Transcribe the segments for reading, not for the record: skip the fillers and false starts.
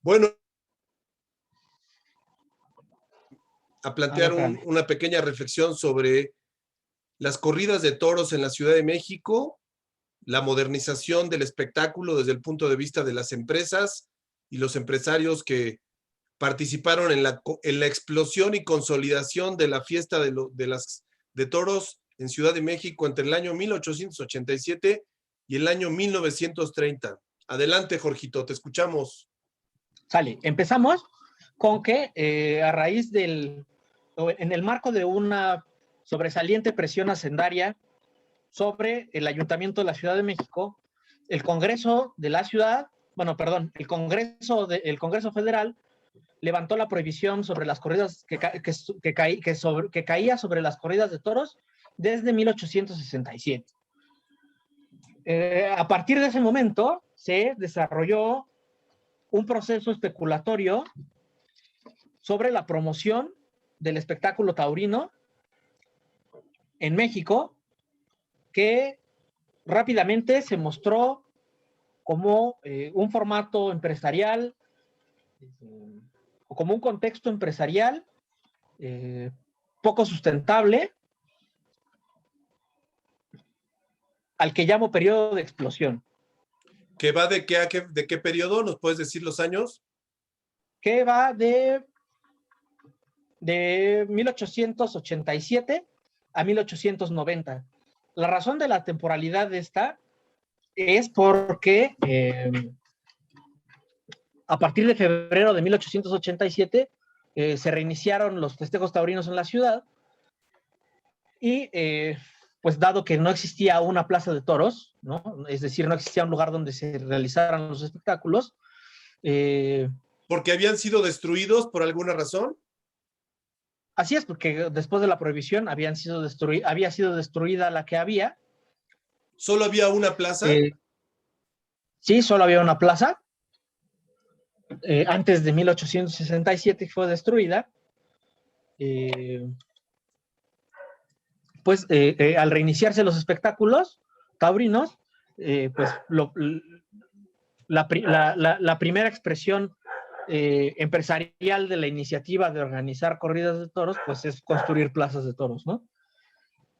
Bueno, a A ver, plantear espérame. una pequeña reflexión sobre las corridas de toros en la Ciudad de México, la modernización del espectáculo desde el punto de vista de las empresas y los empresarios que participaron en la explosión y consolidación de la fiesta de toros en Ciudad de México entre el año 1887 y el año 1930. Adelante, Jorgito, te escuchamos. Sale, empezamos con que a raíz en el marco de una sobresaliente presión hacendaria sobre el Ayuntamiento de la Ciudad de México, el Congreso de la Ciudad, el Congreso Federal levantó la prohibición sobre las corridas que caía sobre las corridas de toros desde 1867. A partir de ese momento se desarrolló un proceso especulatorio sobre la promoción del espectáculo taurino en México, que rápidamente se mostró como un formato empresarial o como un contexto empresarial poco sustentable, al que llamo periodo de explosión. ¿Que va de qué periodo? ¿Nos puedes decir los años? Que va de 1887 a 1890. La razón de la temporalidad de esta es porque a partir de febrero de 1887 se reiniciaron los festejos taurinos en la ciudad y pues dado que no existía una plaza de toros, ¿no? Es decir, no existía un lugar donde se realizaran los espectáculos. ¿Porque habían sido destruidos por alguna razón? Así es, porque después de la prohibición había sido destruida la que había. ¿Solo había una plaza? Sí, solo había una plaza. Antes de 1867 fue destruida. Pues al reiniciarse los espectáculos taurinos, pues la primera expresión empresarial de la iniciativa de organizar corridas de toros, pues es construir plazas de toros, ¿no?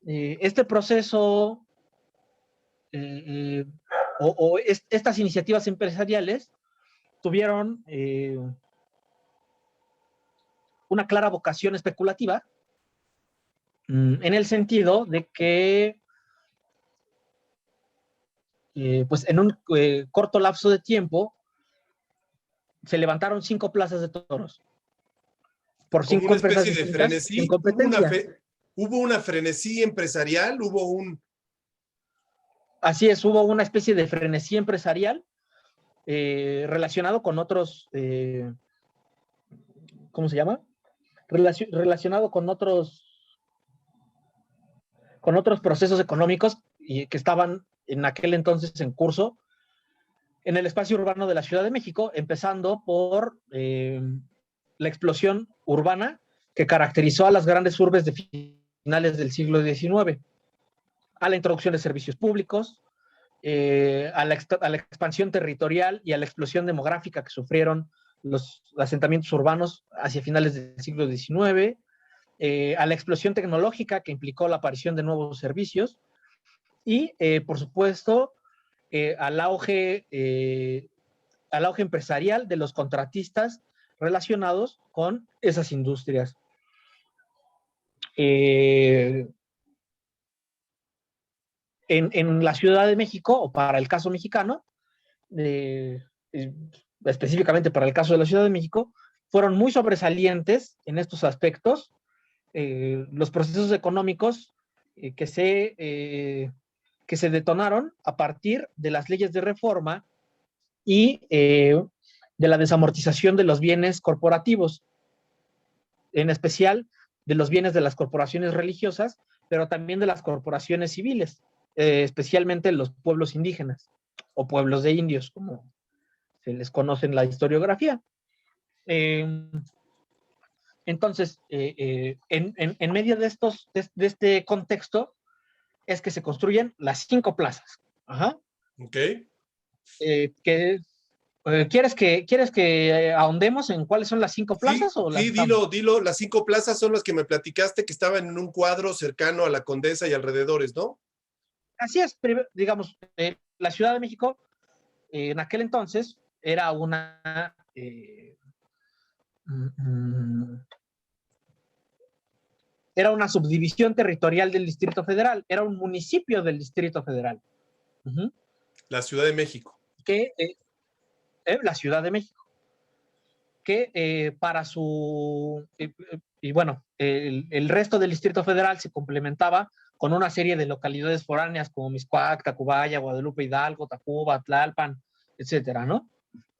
Este proceso estas iniciativas empresariales tuvieron una clara vocación especulativa, en el sentido de que pues en un corto lapso de tiempo se levantaron 5 plazas de toros por Como 5 una empresas especie de distintas en frenesí. competencia. Hubo una frenesí empresarial, Así es, hubo una especie de frenesí empresarial relacionado con otros, ¿cómo se llama? Relacionado con otros procesos económicos que estaban en aquel entonces en curso en el espacio urbano de la Ciudad de México, empezando por la explosión urbana que caracterizó a las grandes urbes de finales del siglo XIX, a la introducción de servicios públicos, a la expansión territorial y a la explosión demográfica que sufrieron los asentamientos urbanos hacia finales del siglo XIX, a la explosión tecnológica que implicó la aparición de nuevos servicios y, por supuesto, al auge empresarial de los contratistas relacionados con esas industrias. En la Ciudad de México, o para el caso mexicano, específicamente para el caso de la Ciudad de México, fueron muy sobresalientes en estos aspectos los procesos económicos que se detonaron a partir de las leyes de reforma y de la desamortización de los bienes corporativos, en especial de los bienes de las corporaciones religiosas, pero también de las corporaciones civiles, especialmente los pueblos indígenas o pueblos de indios, como se les conoce en la historiografía. Entonces, en medio de este contexto, es que se construyen las 5 plazas. Ajá. Ok. Que ¿Quieres que ahondemos en cuáles son las 5 Sí, plazas o las sí, estamos? dilo. Las 5 plazas son las que me platicaste que estaban en un cuadro cercano a la Condesa y alrededores, ¿no? Así es, digamos, la Ciudad de México en aquel entonces era era una subdivisión territorial del Distrito Federal, era un municipio del Distrito Federal. Uh-huh. La Ciudad de México. Que la Ciudad de México, que para su, y bueno, el resto del Distrito Federal se complementaba con una serie de localidades foráneas como Mixcoac, Tacubaya, Guadalupe Hidalgo, Tacuba, Tlalpan, etcétera, ¿no?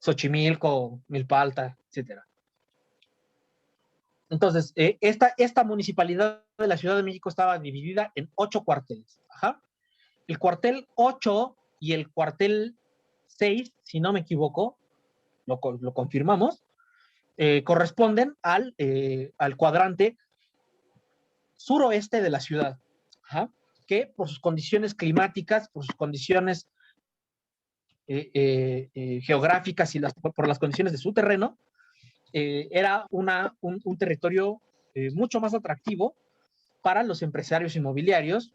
Xochimilco, Milpalta, etcétera. Entonces, esta municipalidad de la Ciudad de México estaba dividida en 8 cuarteles. Ajá. El cuartel 8 y el cuartel 6, si no me equivoco, lo confirmamos, corresponden al cuadrante suroeste de la ciudad, ajá, que por sus condiciones climáticas, por sus condiciones geográficas y por las condiciones de su terreno, era un territorio mucho más atractivo para los empresarios inmobiliarios,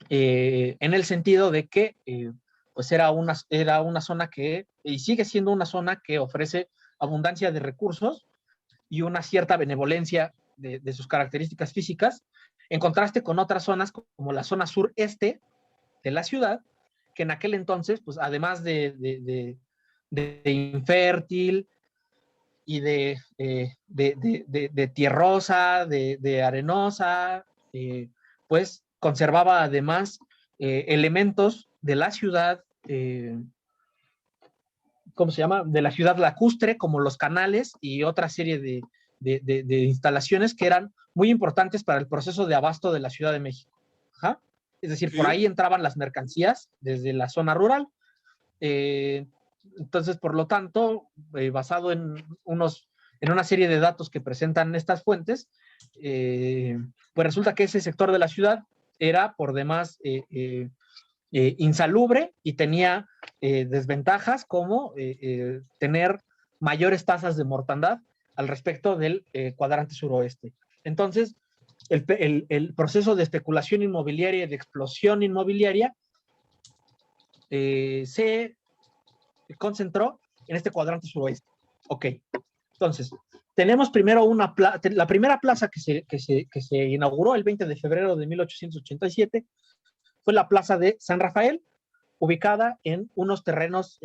en el sentido de que pues era una zona que, y sigue siendo una zona que ofrece abundancia de recursos y una cierta benevolencia de sus características físicas, en contraste con otras zonas como la zona sureste de la ciudad, que en aquel entonces, pues además de infértil y de tierrosa, de arenosa, pues conservaba además elementos de la ciudad, ¿cómo se llama? De la ciudad lacustre, como los canales y otra serie de instalaciones que eran muy importantes para el proceso de abasto de la Ciudad de México. Ajá. Es decir, por Sí. ahí entraban las mercancías desde la zona rural. Entonces, por lo tanto, basado en una serie de datos que presentan estas fuentes, pues resulta que ese sector de la ciudad era por demás insalubre y tenía desventajas como tener mayores tasas de mortandad al respecto del cuadrante suroeste. Entonces, el proceso de especulación inmobiliaria y de explosión inmobiliaria se concentró en este cuadrante suroeste. Ok, entonces, tenemos primero la primera plaza que se inauguró el 20 de febrero de 1887 fue la plaza de San Rafael, ubicada en unos terrenos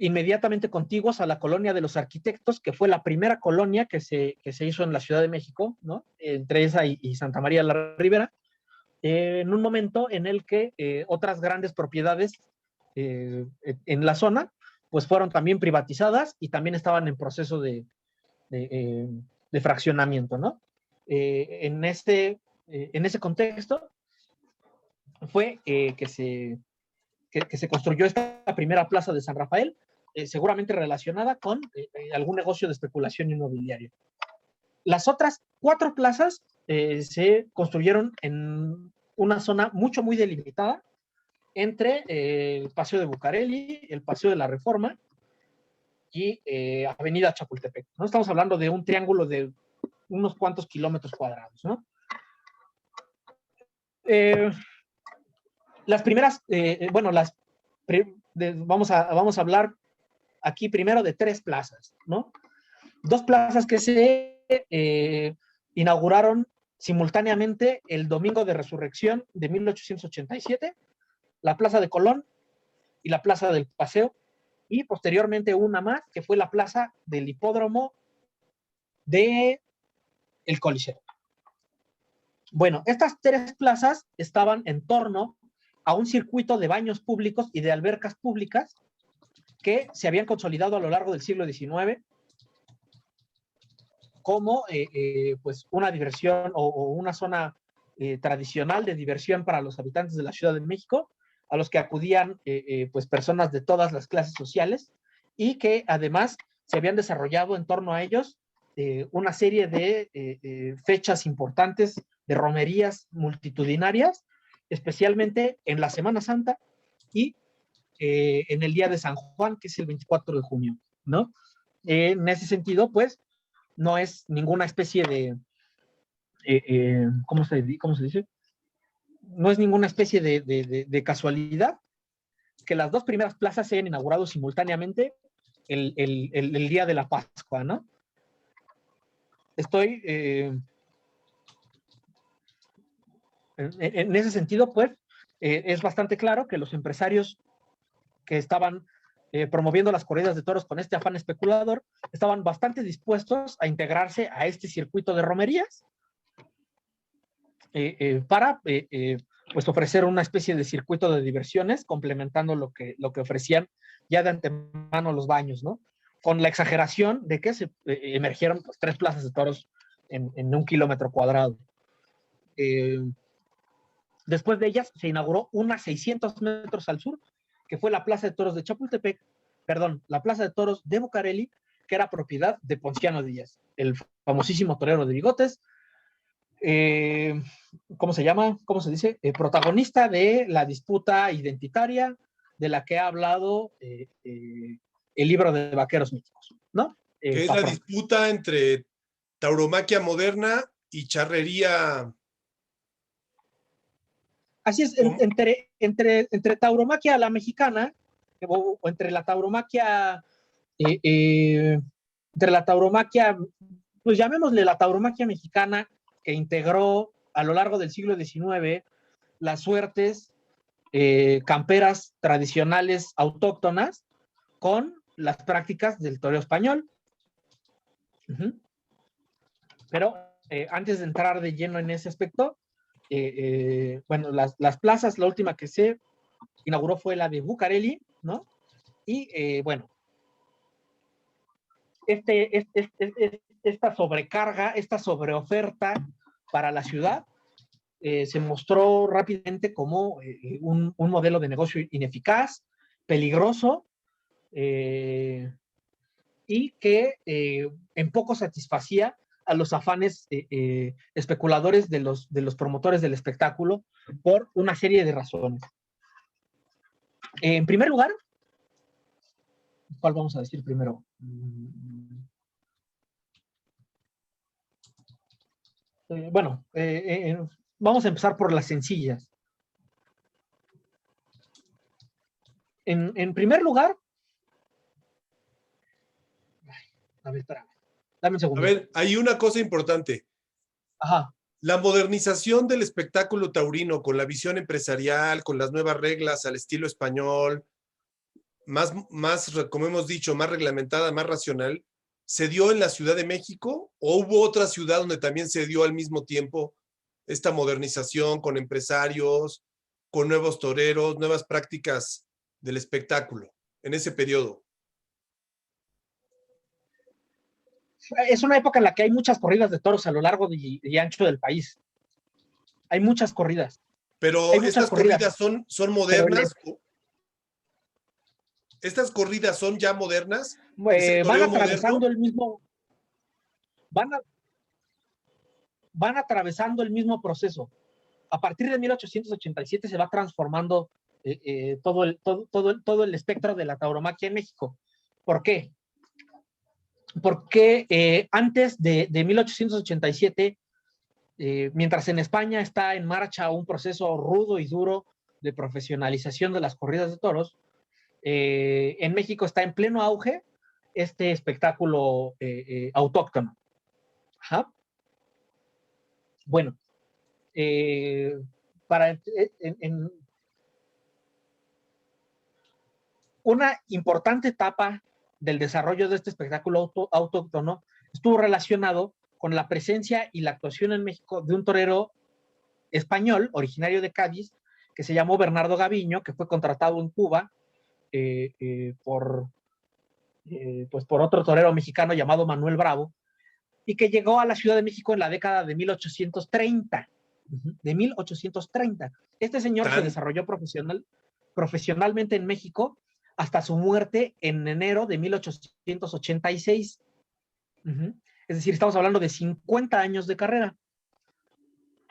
inmediatamente contiguos a la colonia de los arquitectos, que fue la primera colonia que se hizo en la Ciudad de México, ¿no? Entre esa y Santa María la Ribera, en un momento en el que otras grandes propiedades en la zona, pues fueron también privatizadas y también estaban en proceso de fraccionamiento, ¿no? En ese contexto fue que se construyó esta primera plaza de San Rafael, seguramente relacionada con algún negocio de especulación inmobiliaria. Las otras 4 plazas se construyeron en una zona muy delimitada entre el Paseo de Bucareli, el Paseo de la Reforma y Avenida Chapultepec. ¿No? Estamos hablando de un triángulo de unos cuantos kilómetros cuadrados, ¿no? Las primeras, bueno, vamos a hablar aquí primero de 3 plazas, ¿no? 2 plazas que se inauguraron simultáneamente el Domingo de Resurrección de 1887, la Plaza de Colón y la Plaza del Paseo, y posteriormente una más, que fue la Plaza del Hipódromo de el Coliseo. Bueno, estas 3 plazas estaban en torno a un circuito de baños públicos y de albercas públicas que se habían consolidado a lo largo del siglo XIX como pues una diversión o una zona tradicional de diversión para los habitantes de la Ciudad de México, a los que acudían pues personas de todas las clases sociales y que además se habían desarrollado en torno a ellos una serie de fechas importantes, de romerías multitudinarias, especialmente en la Semana Santa y en el día de San Juan, que es el 24 de junio, ¿no? En ese sentido, pues, no es ninguna especie de, ¿cómo se dice? No es ninguna especie de casualidad que las dos primeras plazas se hayan inaugurado simultáneamente el día de la Pascua, ¿no? Estoy, en ese sentido, pues, es bastante claro que los empresarios que estaban promoviendo las corridas de toros con este afán especulador estaban bastante dispuestos a integrarse a este circuito de romerías para pues ofrecer una especie de circuito de diversiones complementando lo que ofrecían ya de antemano los baños, ¿no? Con la exageración de que se emergieron pues, 3 plazas de toros en 1 kilómetro cuadrado. Después de ellas se inauguró una 600 metros al sur, que fue la Plaza de Toros de Chapultepec, perdón, la Plaza de Toros de Bucareli, que era propiedad de Ponciano Díaz, el famosísimo torero de bigotes, ¿cómo se llama? ¿Cómo se dice? Protagonista de la disputa identitaria de la que ha hablado el libro de Vaqueros Míticos, ¿no? Que es la disputa entre tauromaquia moderna y charrería. Así es, entre tauromaquia a la mexicana, o entre la tauromaquia, pues llamémosle la tauromaquia mexicana, que integró a lo largo del siglo XIX las suertes camperas tradicionales autóctonas con las prácticas del toreo español. Pero antes de entrar de lleno en ese aspecto, bueno, las plazas, la última que se inauguró fue la de Bucareli, ¿no? Y bueno, esta sobrecarga, esta sobreoferta para la ciudad se mostró rápidamente como un modelo de negocio ineficaz, peligroso, y que en poco satisfacía a los afanes especuladores de los promotores del espectáculo por una serie de razones. En primer lugar, ¿cuál vamos a decir primero? Bueno, vamos a empezar por las sencillas. En primer lugar, a ver, espérame, dame un segundo. A ver, hay una cosa importante. Ajá. La modernización del espectáculo taurino con la visión empresarial, con las nuevas reglas al estilo español, más, como hemos dicho, más reglamentada, más racional, ¿se dio en la Ciudad de México o hubo otra ciudad donde también se dio al mismo tiempo esta modernización con empresarios, con nuevos toreros, nuevas prácticas del espectáculo en ese periodo? Es una época en la que hay muchas corridas de toros a lo largo y ancho del país. Hay muchas corridas. Pero estas corridas son modernas. ¿Estas corridas son ya modernas? Van atravesando el mismo. Van atravesando el mismo proceso. A partir de 1887 se va transformando todo el espectro de la tauromaquia en México. ¿Por qué? Porque antes de 1887, mientras en España está en marcha un proceso rudo y duro de profesionalización de las corridas de toros, en México está en pleno auge este espectáculo autóctono. Ajá. Bueno, en una importante etapa del desarrollo de este espectáculo autóctono estuvo relacionado con la presencia y la actuación en México de un torero español, originario de Cádiz, que se llamó Bernardo Gaviño, que fue contratado en Cuba pues por otro torero mexicano llamado Manuel Bravo, y que llegó a la Ciudad de México en la década de 1830. De 1830. Este señor se desarrolló profesionalmente en México hasta su muerte en enero de 1886. Es decir, estamos hablando de 50 años de carrera,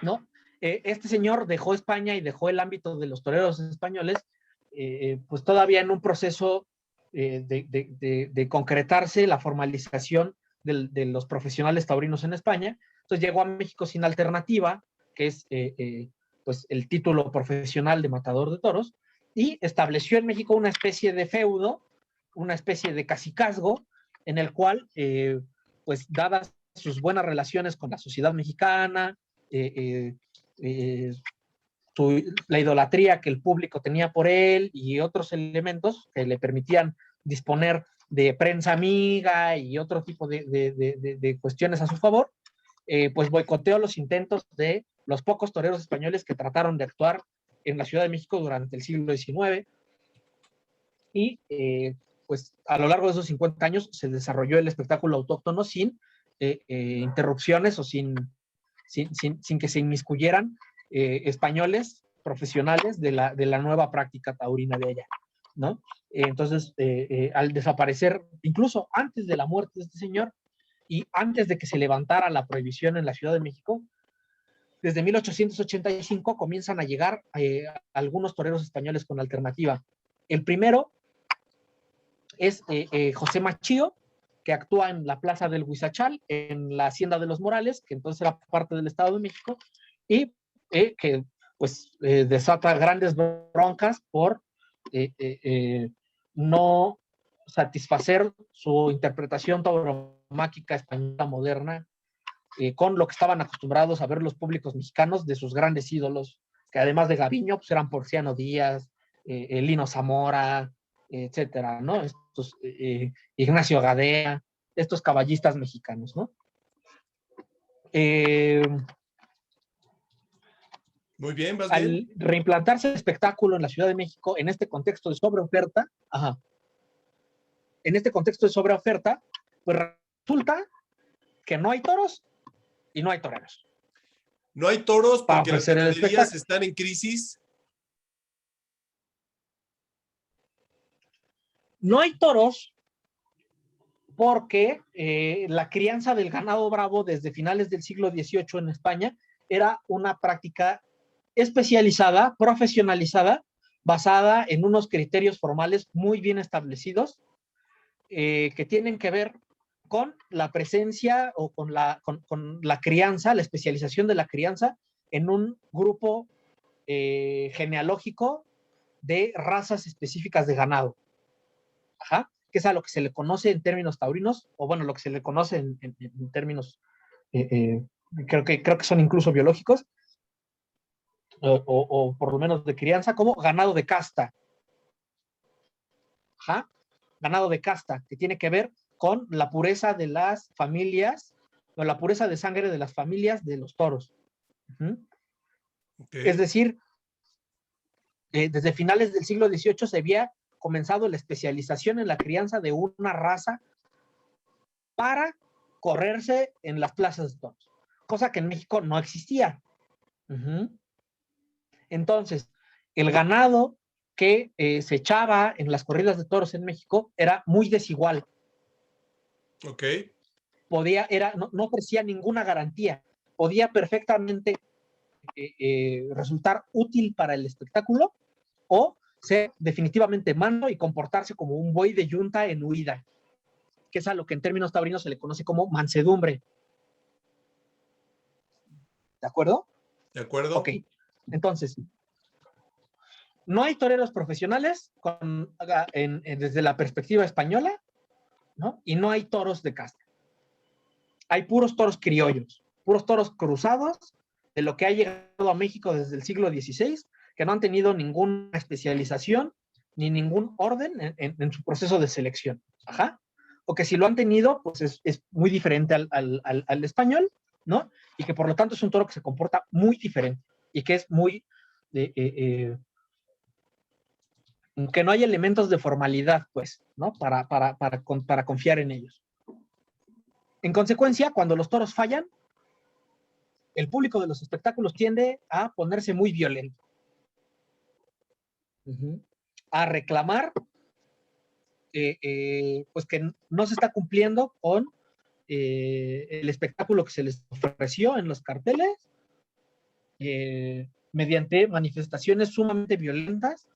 ¿no? Este señor dejó España y dejó el ámbito de los toreros españoles pues todavía en un proceso de concretarse la formalización de los profesionales taurinos en España. Entonces llegó a México sin alternativa, que es pues el título profesional de matador de toros, y estableció en México una especie de feudo, una especie de cacicazgo, en el cual, pues dadas sus buenas relaciones con la sociedad mexicana, la idolatría que el público tenía por él y otros elementos que le permitían disponer de prensa amiga y otro tipo de cuestiones a su favor, pues boicoteó los intentos de los pocos toreros españoles que trataron de actuar en la Ciudad de México durante el siglo XIX. Y pues a lo largo de esos 50 años se desarrolló el espectáculo autóctono sin interrupciones o sin que se inmiscuyeran españoles profesionales de la nueva práctica taurina de allá, ¿no? Entonces, al desaparecer, incluso antes de la muerte de este señor y antes de que se levantara la prohibición en la Ciudad de México, desde 1885 comienzan a llegar algunos toreros españoles con alternativa. El primero es José Machío, que actúa en la Plaza del Huizachal, en la Hacienda de los Morales, que entonces era parte del Estado de México, y que pues desata grandes broncas por no satisfacer su interpretación tauromáquica española moderna con lo que estaban acostumbrados a ver los públicos mexicanos de sus grandes ídolos, que además de Gaviño, pues eran Porciano Díaz, Lino Zamora, etcétera, ¿no? Estos, Ignacio Gadea, estos caballistas mexicanos, ¿no? Muy bien, vas bien. Al reimplantarse el espectáculo en la Ciudad de México, en este contexto de sobreoferta, en este contexto de sobreoferta, pues resulta que no hay toros y no hay toreros. No hay toros para porque las ofrecer el ganaderías espectáculo. están en crisis. No hay toros porque la crianza del ganado bravo desde finales del siglo XVIII en España era una práctica especializada, profesionalizada, basada en unos criterios formales muy bien establecidos que tienen que ver con la presencia o con la crianza, la especialización de la crianza en un grupo genealógico de razas específicas de ganado. Ajá, que es a lo que se le conoce en términos taurinos, o bueno, lo que se le conoce en términos, creo que son incluso biológicos, o por lo menos de crianza, como ganado de casta. Ajá, ganado de casta, que tiene que ver con la pureza de las familias, o la pureza de sangre de las familias de los toros. Okay. Es decir, desde finales del siglo XVIII se había comenzado la especialización en la crianza de una raza para correrse en las plazas de toros, cosa que en México no existía. Entonces, el ganado que se echaba en las corridas de toros en México era muy desigual. Ok. No ofrecía ninguna garantía. Podía perfectamente resultar útil para el espectáculo o ser definitivamente mando y comportarse como un buey de yunta en huida, que es a lo que en términos taurinos se le conoce como mansedumbre. ¿De acuerdo? De acuerdo. Ok. Entonces, no hay toreros profesionales desde la perspectiva española, ¿no? Y no hay toros de casta. Hay puros toros criollos, puros toros cruzados de lo que ha llegado a México desde el siglo XVI, que no han tenido ninguna especialización ni ningún orden en su proceso de selección. Ajá. O que si lo han tenido, pues es muy diferente al español, ¿no? Y que por lo tanto es un toro que se comporta muy diferente y que es muy... que no hay elementos de formalidad, pues, ¿no? Para confiar en ellos. En consecuencia, cuando los toros fallan, el público de los espectáculos tiende a ponerse muy violento, a reclamar pues que no se está cumpliendo con el espectáculo que se les ofreció en los carteles, mediante manifestaciones sumamente violentas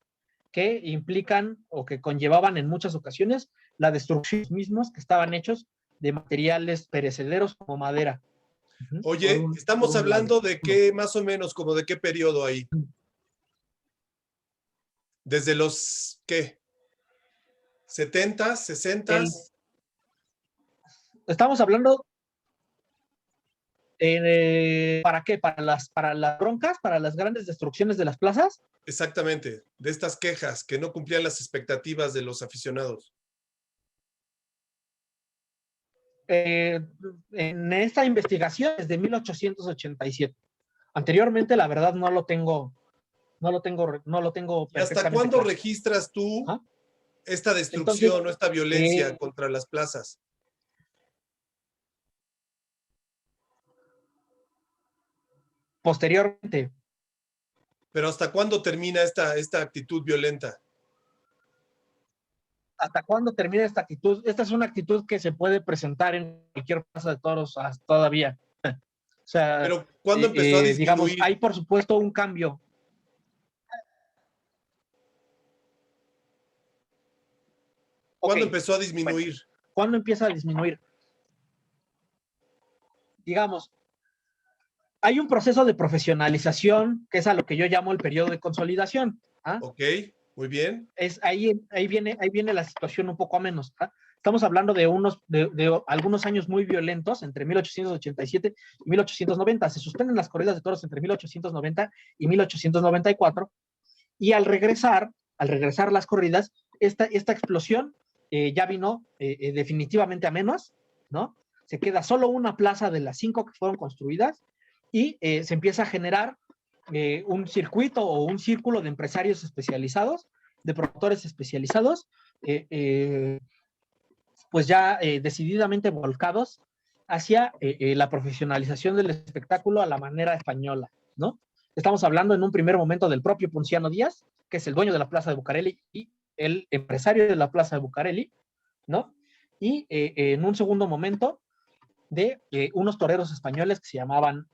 que implican o que conllevaban en muchas ocasiones la destrucción de los mismos, que estaban hechos de materiales perecederos como madera. Oye, estamos Un lado. hablando de qué, más o menos, como de qué periodo ahí. Desde los, ¿qué? ¿70s, 60s? Estamos hablando, ¿para qué? Para las broncas, para las grandes destrucciones de las plazas. Exactamente, de estas quejas que no cumplían las expectativas de los aficionados. En esta investigación es de 1887. Anteriormente, la verdad, no lo tengo ¿Y hasta perfectamente cuándo claro. registras tú ¿Ah? esta Entonces, destrucción o esta violencia contra las plazas? posteriormente, Pero ¿hasta cuándo termina esta actitud violenta? ¿hasta cuándo termina esta actitud? Esta es una actitud que se puede presentar en cualquier plaza de toros todavía. O sea, Pero ¿cuándo empezó a digamos, disminuir? hay por supuesto un cambio. Ok, ¿Cuándo empezó a bueno, disminuir? ¿cuándo empieza a disminuir? Digamos, hay un proceso de profesionalización que es a lo que yo llamo el periodo de consolidación. ¿Ah? Ok, muy bien. Ahí viene la situación un poco a menos. ¿Ah? Estamos hablando de algunos años muy violentos, entre 1887 y 1890. Se suspenden las corridas de toros entre 1890 y 1894. Y al regresar las corridas, esta explosión ya vino definitivamente a menos, ¿no? Se queda solo una plaza de las 5 que fueron construidas y se empieza a generar un circuito o un círculo de empresarios especializados, de promotores especializados, pues ya decididamente volcados hacia la profesionalización del espectáculo a la manera española, ¿no? Estamos hablando en un primer momento del propio Ponciano Díaz, que es el dueño de la Plaza de Bucareli y el empresario de la Plaza de Bucareli, ¿no? Y en un segundo momento de unos toreros españoles que se llamaban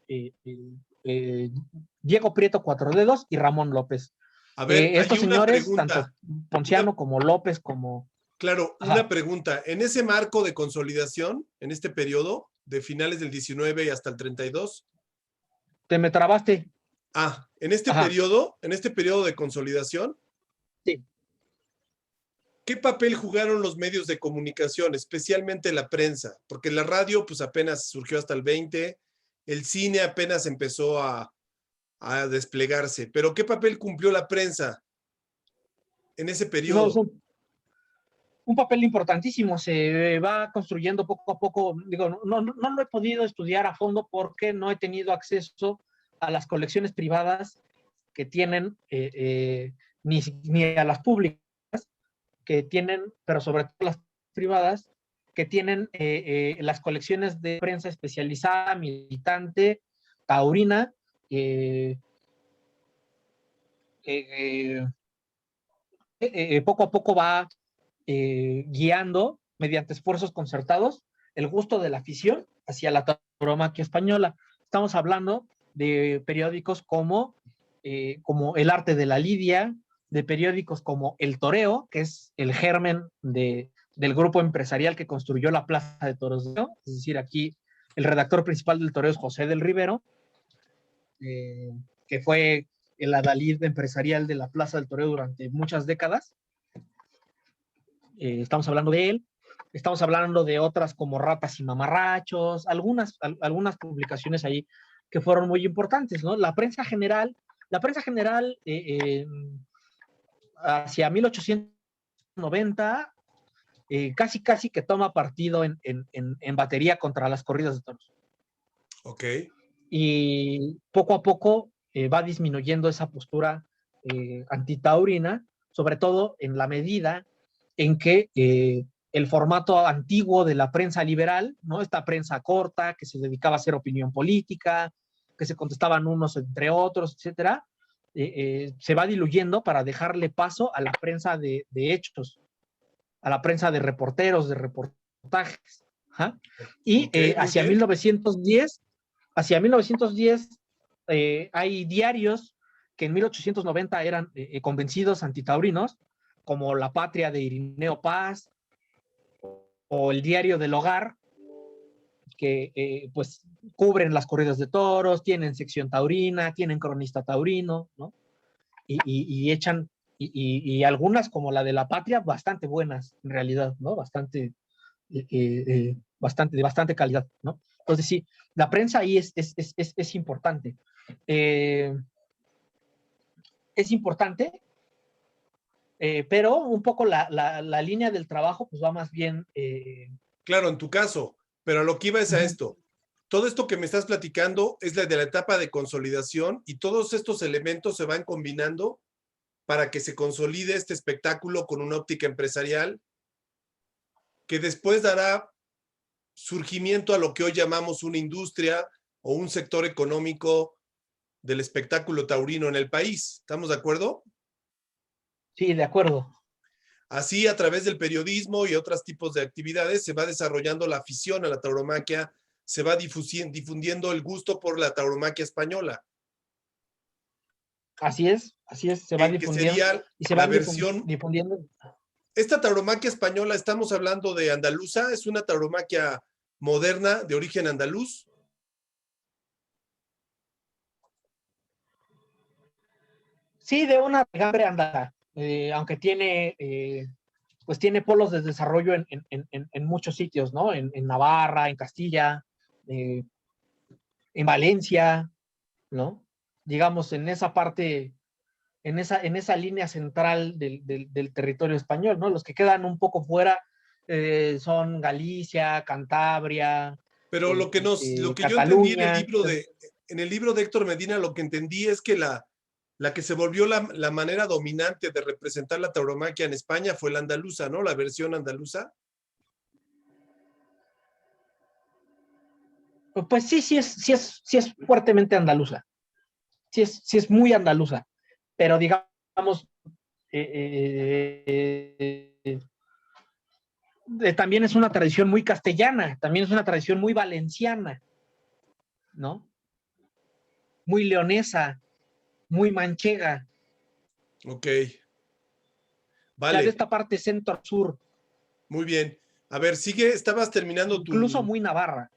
Diego Prieto Cuatro Dedos y Ramón López. A ver, hay Estos una señores, tanto pregunta. Ponciano como López, como... Claro, una Ajá. pregunta. En ese marco de consolidación, en este periodo, de finales del 19 y hasta el 32, Te me trabaste. Ajá. en este periodo de consolidación, Sí. ¿qué papel jugaron los medios de comunicación, especialmente la prensa? Porque la radio, pues apenas surgió hasta el 20, el cine apenas empezó a desplegarse, pero ¿qué papel cumplió la prensa en ese No, periodo? un papel importantísimo. Se va construyendo poco a poco. Digo, no lo he podido estudiar a fondo porque no he tenido acceso a las colecciones privadas que tienen, ni a las públicas que tienen, pero sobre todo las privadas, que tienen las colecciones de prensa especializada, militante, taurina, eh, eh, poco a poco va guiando mediante esfuerzos concertados el gusto de la afición hacia la tauromaquia española. Estamos hablando de periódicos como El Arte de la Lidia, de periódicos como El Toreo, que es el germen del grupo empresarial que construyó la Plaza de Toros de Oro. Es decir, aquí el redactor principal del Toreo es José del Rivero, eh, que fue el adalid empresarial de la Plaza del Toreo durante muchas décadas. Estamos hablando de él. Estamos hablando de otras como Ratas y Mamarrachos, algunas publicaciones ahí que fueron muy importantes, ¿no? La prensa general hacia 1890 casi que toma partido en batería contra las corridas de toros. Ok. Y poco a poco va disminuyendo esa postura antitaurina, sobre todo en la medida en que el formato antiguo de la prensa liberal, ¿no? Esta prensa corta que se dedicaba a hacer opinión política, que se contestaban unos entre otros, etcétera, se va diluyendo para dejarle paso a la prensa de hechos, a la prensa de reporteros, de reportajes. ¿Ja? Y Ok, muy bien. hacia 1910 hay diarios que en 1890 eran convencidos antitaurinos, como La Patria de Irineo Paz o El Diario del Hogar, que pues cubren las corridas de toros, tienen sección taurina, tienen cronista taurino, ¿no? Y echan, y algunas como la de La Patria, bastante buenas en realidad, ¿no? De bastante calidad, ¿no? Entonces sí, la prensa ahí es importante. Es importante, pero un poco la línea del trabajo pues va más bien... Claro, en tu caso, pero a lo que iba es a esto. Todo esto que me estás platicando es la de la etapa de consolidación y todos estos elementos se van combinando para que se consolide este espectáculo con una óptica empresarial que después dará surgimiento a lo que hoy llamamos una industria o un sector económico del espectáculo taurino en el país. ¿Estamos de acuerdo? Sí, de acuerdo. Así, a través del periodismo y otros tipos de actividades, se va desarrollando la afición a la tauromaquia, se va difundiendo el gusto por la tauromaquia española. Así es, se va Que difundiendo sería y se la van versión. difundiendo. Esta tauromaquia española, estamos hablando de andaluza, es una tauromaquia moderna de origen andaluz. Sí, de una gambre andada, aunque tiene, pues tiene polos de desarrollo en muchos sitios, ¿no? En Navarra, en Castilla, en Valencia, ¿no? Digamos, en esa parte, en esa línea central del territorio español, ¿no? Los que quedan un poco fuera son Galicia, Cantabria, Pero lo que yo entendí Cataluña. en el libro de Héctor Medina, lo que entendí es que la que se volvió la manera dominante de representar la tauromaquia en España fue la andaluza, ¿no? La versión andaluza. Pues sí, sí es fuertemente andaluza. Sí es muy andaluza. Pero digamos, también es una tradición muy castellana, también es una tradición muy valenciana, ¿no? Muy leonesa, muy manchega. Ok. O sea, de Vale. esta parte centro-sur. Muy bien. A ver, sigue, Incluso muy navarra.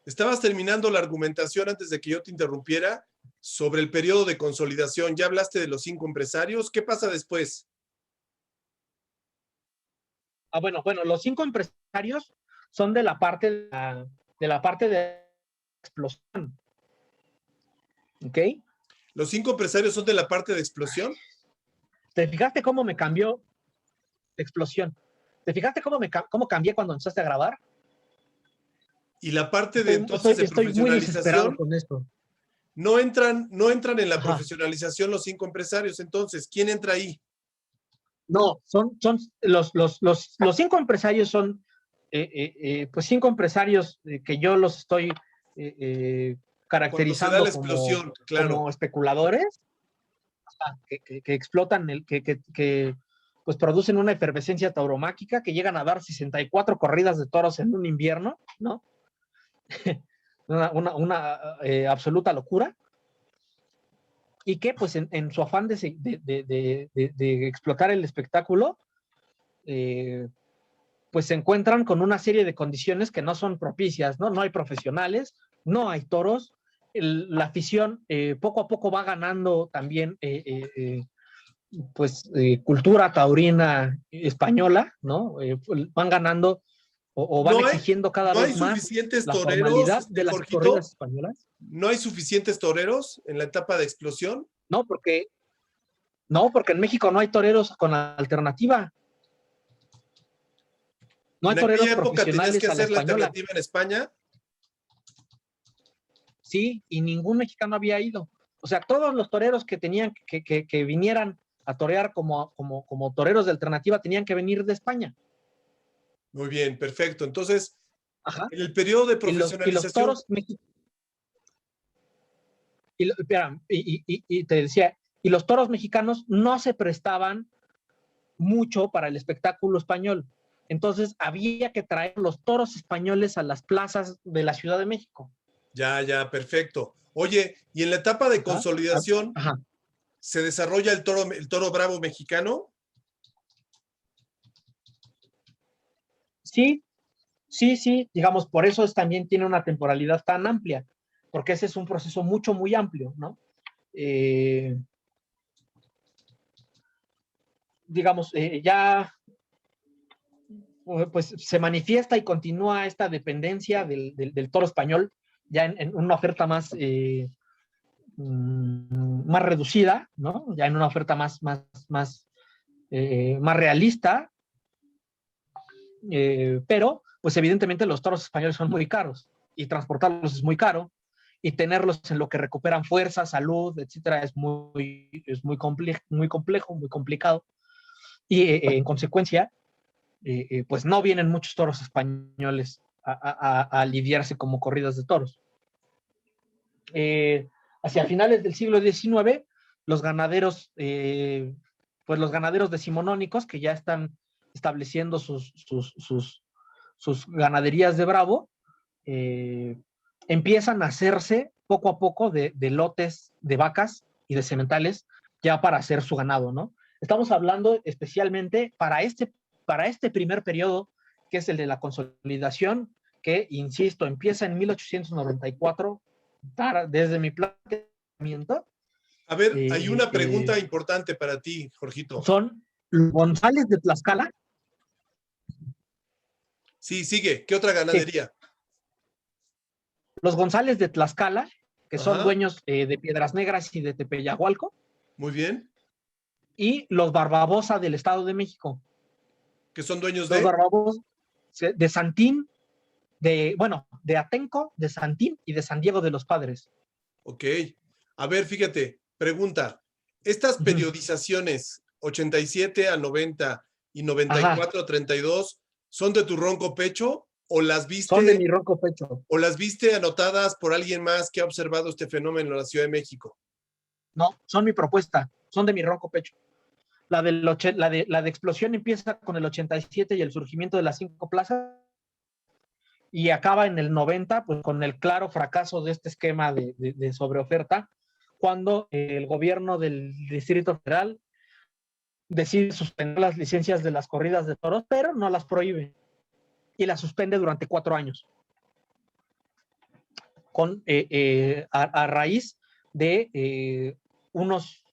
estabas terminando la argumentación antes de que yo te interrumpiera sobre el periodo de consolidación. Ya hablaste de los 5 empresarios. ¿Qué pasa después? Bueno, los 5 empresarios son de la parte de explosión. ¿Ok? ¿Los 5 empresarios son de la parte de explosión? ¿Te fijaste cómo me cambió explosión? ¿Te fijaste cómo cambié cuando empezaste a grabar? Y la parte de entonces de Estoy muy desesperado profesionalización, con esto. no entran en la Ajá. profesionalización los 5 empresarios. Entonces, ¿quién entra ahí? No, son los 5 empresarios son, pues 5 empresarios que yo los estoy Cuando se da la caracterizando explosión, claro. como especuladores, que explotan, pues producen una efervescencia tauromáquica, que llegan a dar 64 corridas de toros en un invierno, ¿no? una absoluta locura. Y que pues en su afán de explotar el espectáculo, pues se encuentran con una serie de condiciones que no son propicias, ¿no? No hay profesionales, no hay toros, la afición poco a poco va ganando también pues cultura taurina española, ¿no? Van ganando o van exigiendo cada no hay vez más suficientes la formalidad toreros, de las corridas Jorgito. españolas. No hay suficientes toreros en la etapa de explosión. No, porque en México no hay toreros con alternativa. No hay En toreros aquella época tenías que profesionales a la hacer la española. alternativa en España. Sí, y ningún mexicano había ido. O sea, todos los toreros que tenían que vinieran a torear como toreros de alternativa tenían que venir de España. Muy bien, perfecto. Entonces, Ajá. en el periodo de Y los profesionalización, toros y te decía, y los toros mexicanos no se prestaban mucho para el espectáculo español. Entonces había que traer los toros españoles a las plazas de la Ciudad de México. ya, perfecto. Oye, y en la etapa de Ajá. consolidación, Ajá. ¿Se desarrolla el toro bravo mexicano? Sí, sí, digamos, por eso también tiene una temporalidad tan amplia, porque ese es un proceso muy amplio, ¿no? Digamos, ya pues se manifiesta y continúa esta dependencia del toro español ya en una oferta más reducida, ¿no? Ya en una oferta más realista, pero pues evidentemente los toros españoles son muy caros y transportarlos es muy caro y tenerlos en lo que recuperan fuerza, salud, etcétera, es muy complejo, muy complicado y en consecuencia pues no vienen muchos toros españoles a lidiarse como corridas de toros. Hacia finales del siglo XIX, los ganaderos, pues los ganaderos decimonónicos que ya están estableciendo sus ganaderías de bravo, empiezan a hacerse poco a poco de lotes de vacas y de sementales ya para hacer su ganado, ¿no? Estamos hablando especialmente para este primer periodo, que es el de la consolidación, que, insisto, empieza en 1894, desde mi planteamiento. A ver, hay una pregunta importante para ti, Jorgito. Son González de Tlaxcala. Sí, sigue. ¿Qué otra ganadería? Sí. Los González de Tlaxcala, que son dueños de Piedras Negras y de Tepeyagualco. Muy bien. Y los Barbabosa del Estado de México. ¿Que son dueños los Barbabosa de Santín, de Atenco, de Santín y de San Diego de los Padres. Ok. A ver, fíjate, pregunta. Estas periodizaciones 87 a 90 y 94 a 32, ¿son de tu ronco pecho o las viste? Son de mi ronco pecho. ¿O las viste anotadas por alguien más que ha observado este fenómeno en la Ciudad de México? No, son mi propuesta, son de mi ronco pecho. La de explosión empieza con el 87 y el surgimiento de las 5 plazas y acaba en el 90, pues con el claro fracaso de este esquema de sobreoferta, cuando el gobierno del Distrito Federal decide suspender las licencias de las corridas de toros, pero no las prohíbe y las suspende durante 4 años. A raíz de unos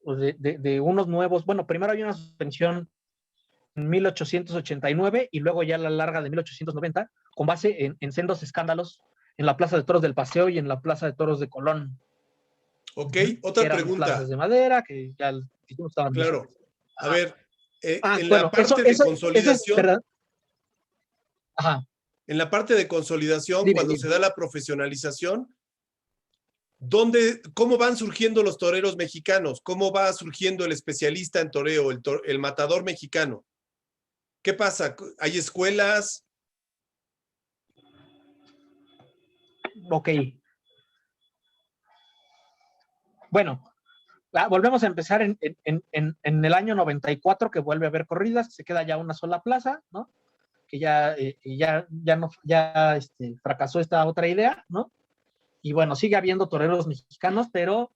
nuevos, bueno, primero hay una suspensión en 1889 y luego ya la larga de 1890, con base en sendos escándalos en la Plaza de Toros del Paseo y en la Plaza de Toros de Colón. Ok, otra pregunta. Plazas de madera que ya estaban. Claro. A ver, en bueno, la parte de consolidación. ¿verdad? Ajá. En la parte de consolidación, cuando se da la profesionalización, ¿cómo van surgiendo los toreros mexicanos? ¿Cómo va surgiendo el especialista en toreo, el matador mexicano? ¿Qué pasa? ¿Hay escuelas? Ok. Bueno, volvemos a empezar en el año 94, que vuelve a haber corridas, se queda ya una sola plaza, ¿no? Que ya fracasó esta otra idea, ¿no? Y bueno, sigue habiendo toreros mexicanos, pero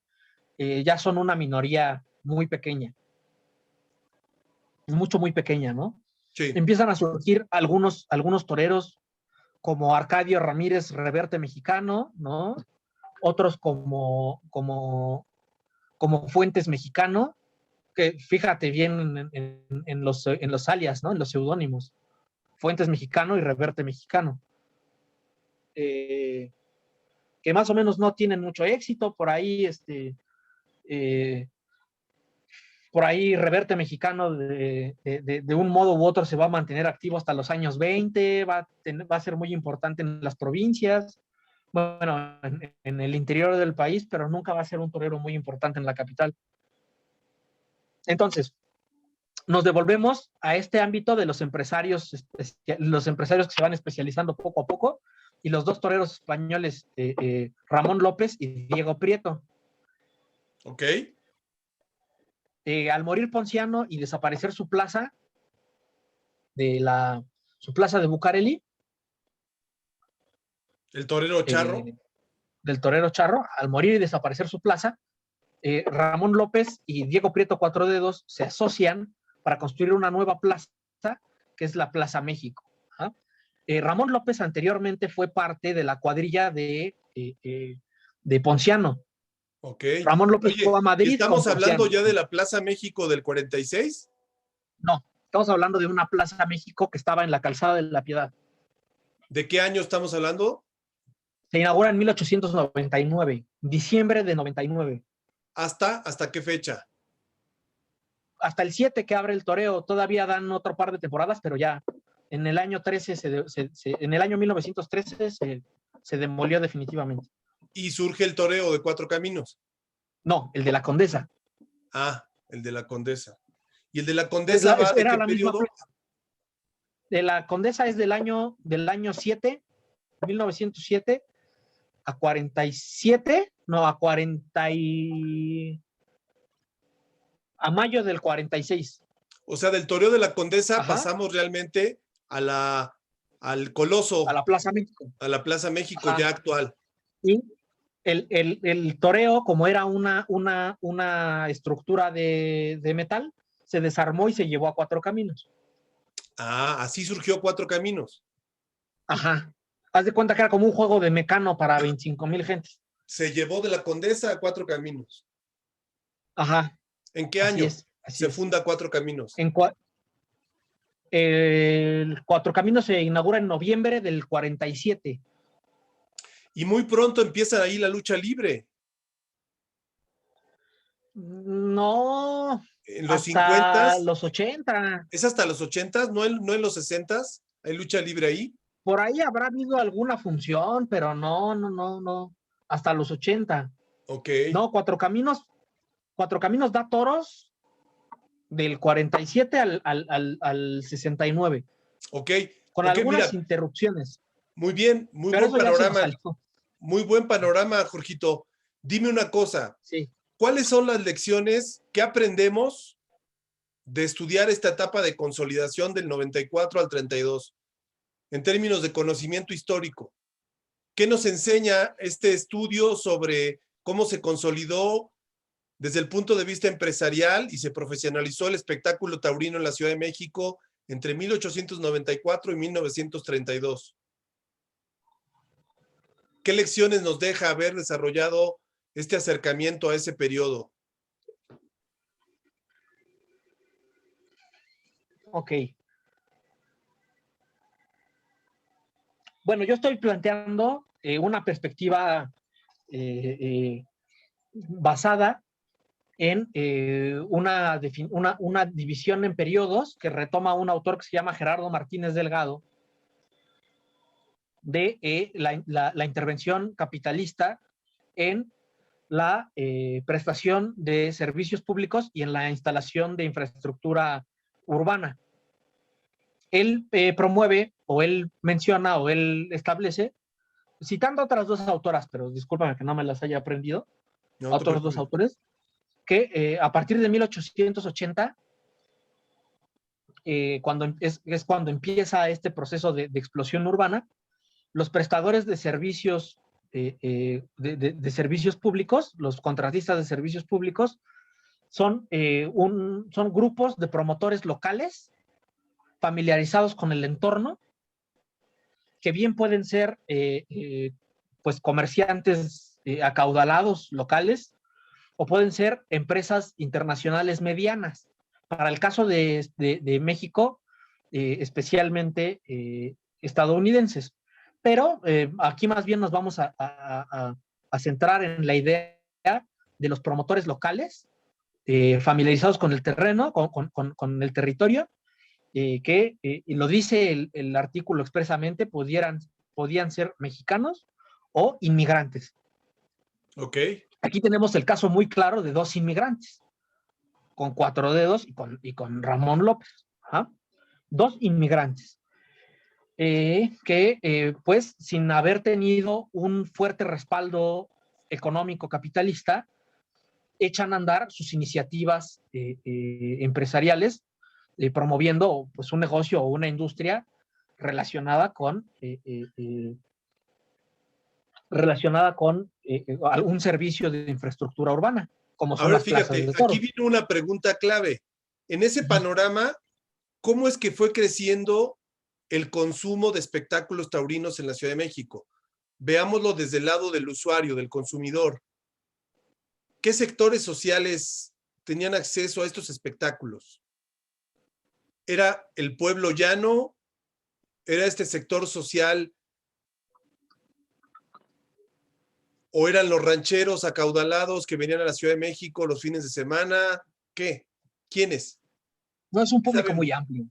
ya son una minoría muy pequeña. Muy pequeña, ¿no? Sí. Empiezan a surgir algunos toreros como Arcadio Ramírez Reverte mexicano, ¿no? Otros como Fuentes mexicano, que fíjate bien en los alias, ¿no? En los seudónimos. Fuentes mexicano y Reverte mexicano. Que más o menos no tienen mucho éxito, por ahí Reverte mexicano de un modo u otro se va a mantener activo hasta los años 20, va a ser muy importante en las provincias, bueno, en el interior del país, pero nunca va a ser un torero muy importante en la capital. Entonces, nos devolvemos a este ámbito de los empresarios que se van especializando poco a poco, y los dos toreros españoles, Ramón López y Diego Prieto. Ok. Al morir Ponciano y desaparecer su plaza de Bucareli. El torero charro. Del torero charro, al morir y desaparecer su plaza, Ramón López y Diego Prieto Cuatro Dedos se asocian para construir una nueva plaza, que es la Plaza México. ¿Ah? Ramón López anteriormente fue parte de la cuadrilla de Ponciano. Ok. Ramón López fue a Oye, ¿y Madrid con estamos hablando Ponciano. ya de la Plaza México del 46? No, estamos hablando de una Plaza México que estaba en la Calzada de la Piedad. ¿De qué año estamos hablando? Se inaugura en 1899, diciembre de 99. ¿Hasta qué fecha? Hasta el 7 que abre el toreo, todavía dan otro par de temporadas, pero ya en el año 13, en el año 1913 se demolió definitivamente. Y surge el toreo de Cuatro Caminos. No, el de la Condesa. Ah, el de la Condesa. ¿Y el de la Condesa va de Era qué la misma periodo? plaza. De la Condesa es del año 7, 1907, a 47, no, a 40 y... a mayo del 46. O sea, del toreo de la Condesa Ajá. pasamos realmente al A Coloso, la Plaza México. a la Plaza México Ajá. ya actual. Y el toreo, como era una estructura de metal, se desarmó y se llevó a Cuatro Caminos. Ah, así surgió Cuatro Caminos. Ajá. Haz de cuenta que era como un juego de Mecano para 25,000 gentes. Se llevó de la Condesa a Cuatro Caminos. Ajá. ¿En qué Así año es. Así se es. funda Cuatro Caminos? El Cuatro Caminos se inaugura en noviembre del 47. Y muy pronto empieza ahí la lucha libre. No, En los hasta 50s, los 80. es hasta los 80s, no en los 60s, hay lucha libre ahí. Por ahí habrá habido alguna función, pero no. Hasta los 80. Ok, No, Cuatro Caminos da toros del 47 al 69, ok, con ok, algunas mira, interrupciones, muy bien, muy pero buen eso ya se nos panorama, salió. muy buen panorama, Jorgito. Dime una cosa, Sí. ¿cuáles son las lecciones que aprendemos de estudiar esta etapa de consolidación del 94 al 32 en términos de conocimiento histórico? ¿Qué nos enseña este estudio sobre cómo se consolidó desde el punto de vista empresarial y se profesionalizó el espectáculo taurino en la Ciudad de México entre 1894 y 1932? ¿Qué lecciones nos deja haber desarrollado este acercamiento a ese periodo? Ok. Bueno, yo estoy planteando una perspectiva basada en una división en periodos que retoma un autor que se llama Gerardo Martínez Delgado, de la intervención capitalista en la prestación de servicios públicos y en la instalación de infraestructura urbana. Él promueve, o él menciona, o él establece, citando a otras dos autoras, pero discúlpame que no me las haya aprendido, No a te otros dos preocupes. autores, que a partir de 1880, cuando es cuando empieza este proceso de explosión urbana, los prestadores de servicios, de servicios públicos, los contratistas de servicios públicos, son grupos de promotores locales familiarizados con el entorno, que bien pueden ser pues comerciantes acaudalados locales, o pueden ser empresas internacionales medianas. Para el caso de México, especialmente estadounidenses. Pero aquí más bien nos vamos a centrar en la idea de los promotores locales, familiarizados con el terreno, con el territorio, que, y lo dice el artículo expresamente, podían ser mexicanos o inmigrantes. Ok. Aquí tenemos el caso muy claro de dos inmigrantes, con Cuatro Dedos y con Ramón López. ¿Ah? Dos inmigrantes que, pues, sin haber tenido un fuerte respaldo económico capitalista, echan a andar sus iniciativas empresariales, promoviendo pues, un negocio o una industria relacionada con algún servicio de infraestructura urbana. como son Ahora las plazas fíjate, de aquí toros. vino una pregunta clave. En ese Ujú. panorama, ¿cómo es que fue creciendo el consumo de espectáculos taurinos en la Ciudad de México? Veámoslo desde el lado del usuario, del consumidor. ¿Qué sectores sociales tenían acceso a estos espectáculos? ¿Era el pueblo llano? ¿Era este sector social? ¿O eran los rancheros acaudalados que venían a la Ciudad de México los fines de semana? ¿Qué? ¿Quiénes? No, es un ¿Qué público sabemos? muy amplio,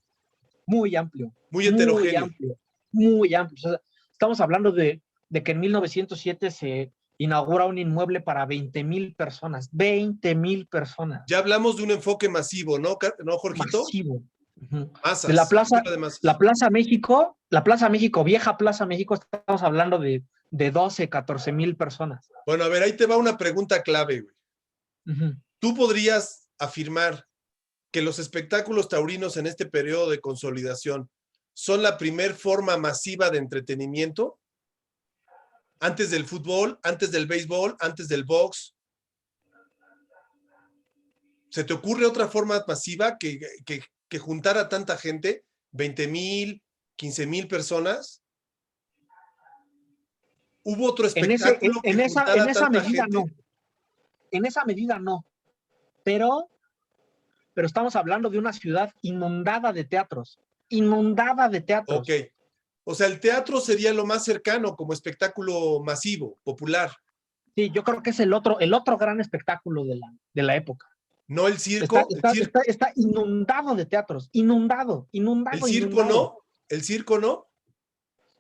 muy amplio, Muy muy heterogéneo. amplio, muy amplio. O sea, estamos hablando de que en 1907 se inaugura un inmueble para 20,000 personas. 20,000 personas. Ya hablamos de un enfoque masivo, ¿no, ¿no, Jorgito? Masivo. Ujú. De Masas, un tema de la masas. Plaza México, vieja Plaza México, estamos hablando de 12, 14,000 personas. Bueno, a ver, ahí te va una pregunta clave, güey. Ujú. ¿Tú podrías afirmar que los espectáculos taurinos en este periodo de consolidación son la primer forma masiva de entretenimiento? Antes del fútbol, antes del béisbol, antes del box. ¿Se te ocurre otra forma masiva que juntara tanta gente? ¿20,000, 15,000 personas? ¿Hubo otro En, ese, espectáculo que en juntara esa tanta medida no, gente? en esa medida no, pero, pero estamos hablando de una ciudad inundada de Ok. teatros. O sea, el teatro sería lo más cercano como espectáculo masivo, popular. Sí, yo creo que es el otro gran espectáculo de la época. No el circo. Está inundado de teatros, El inundado, circo inundado. no. El circo no.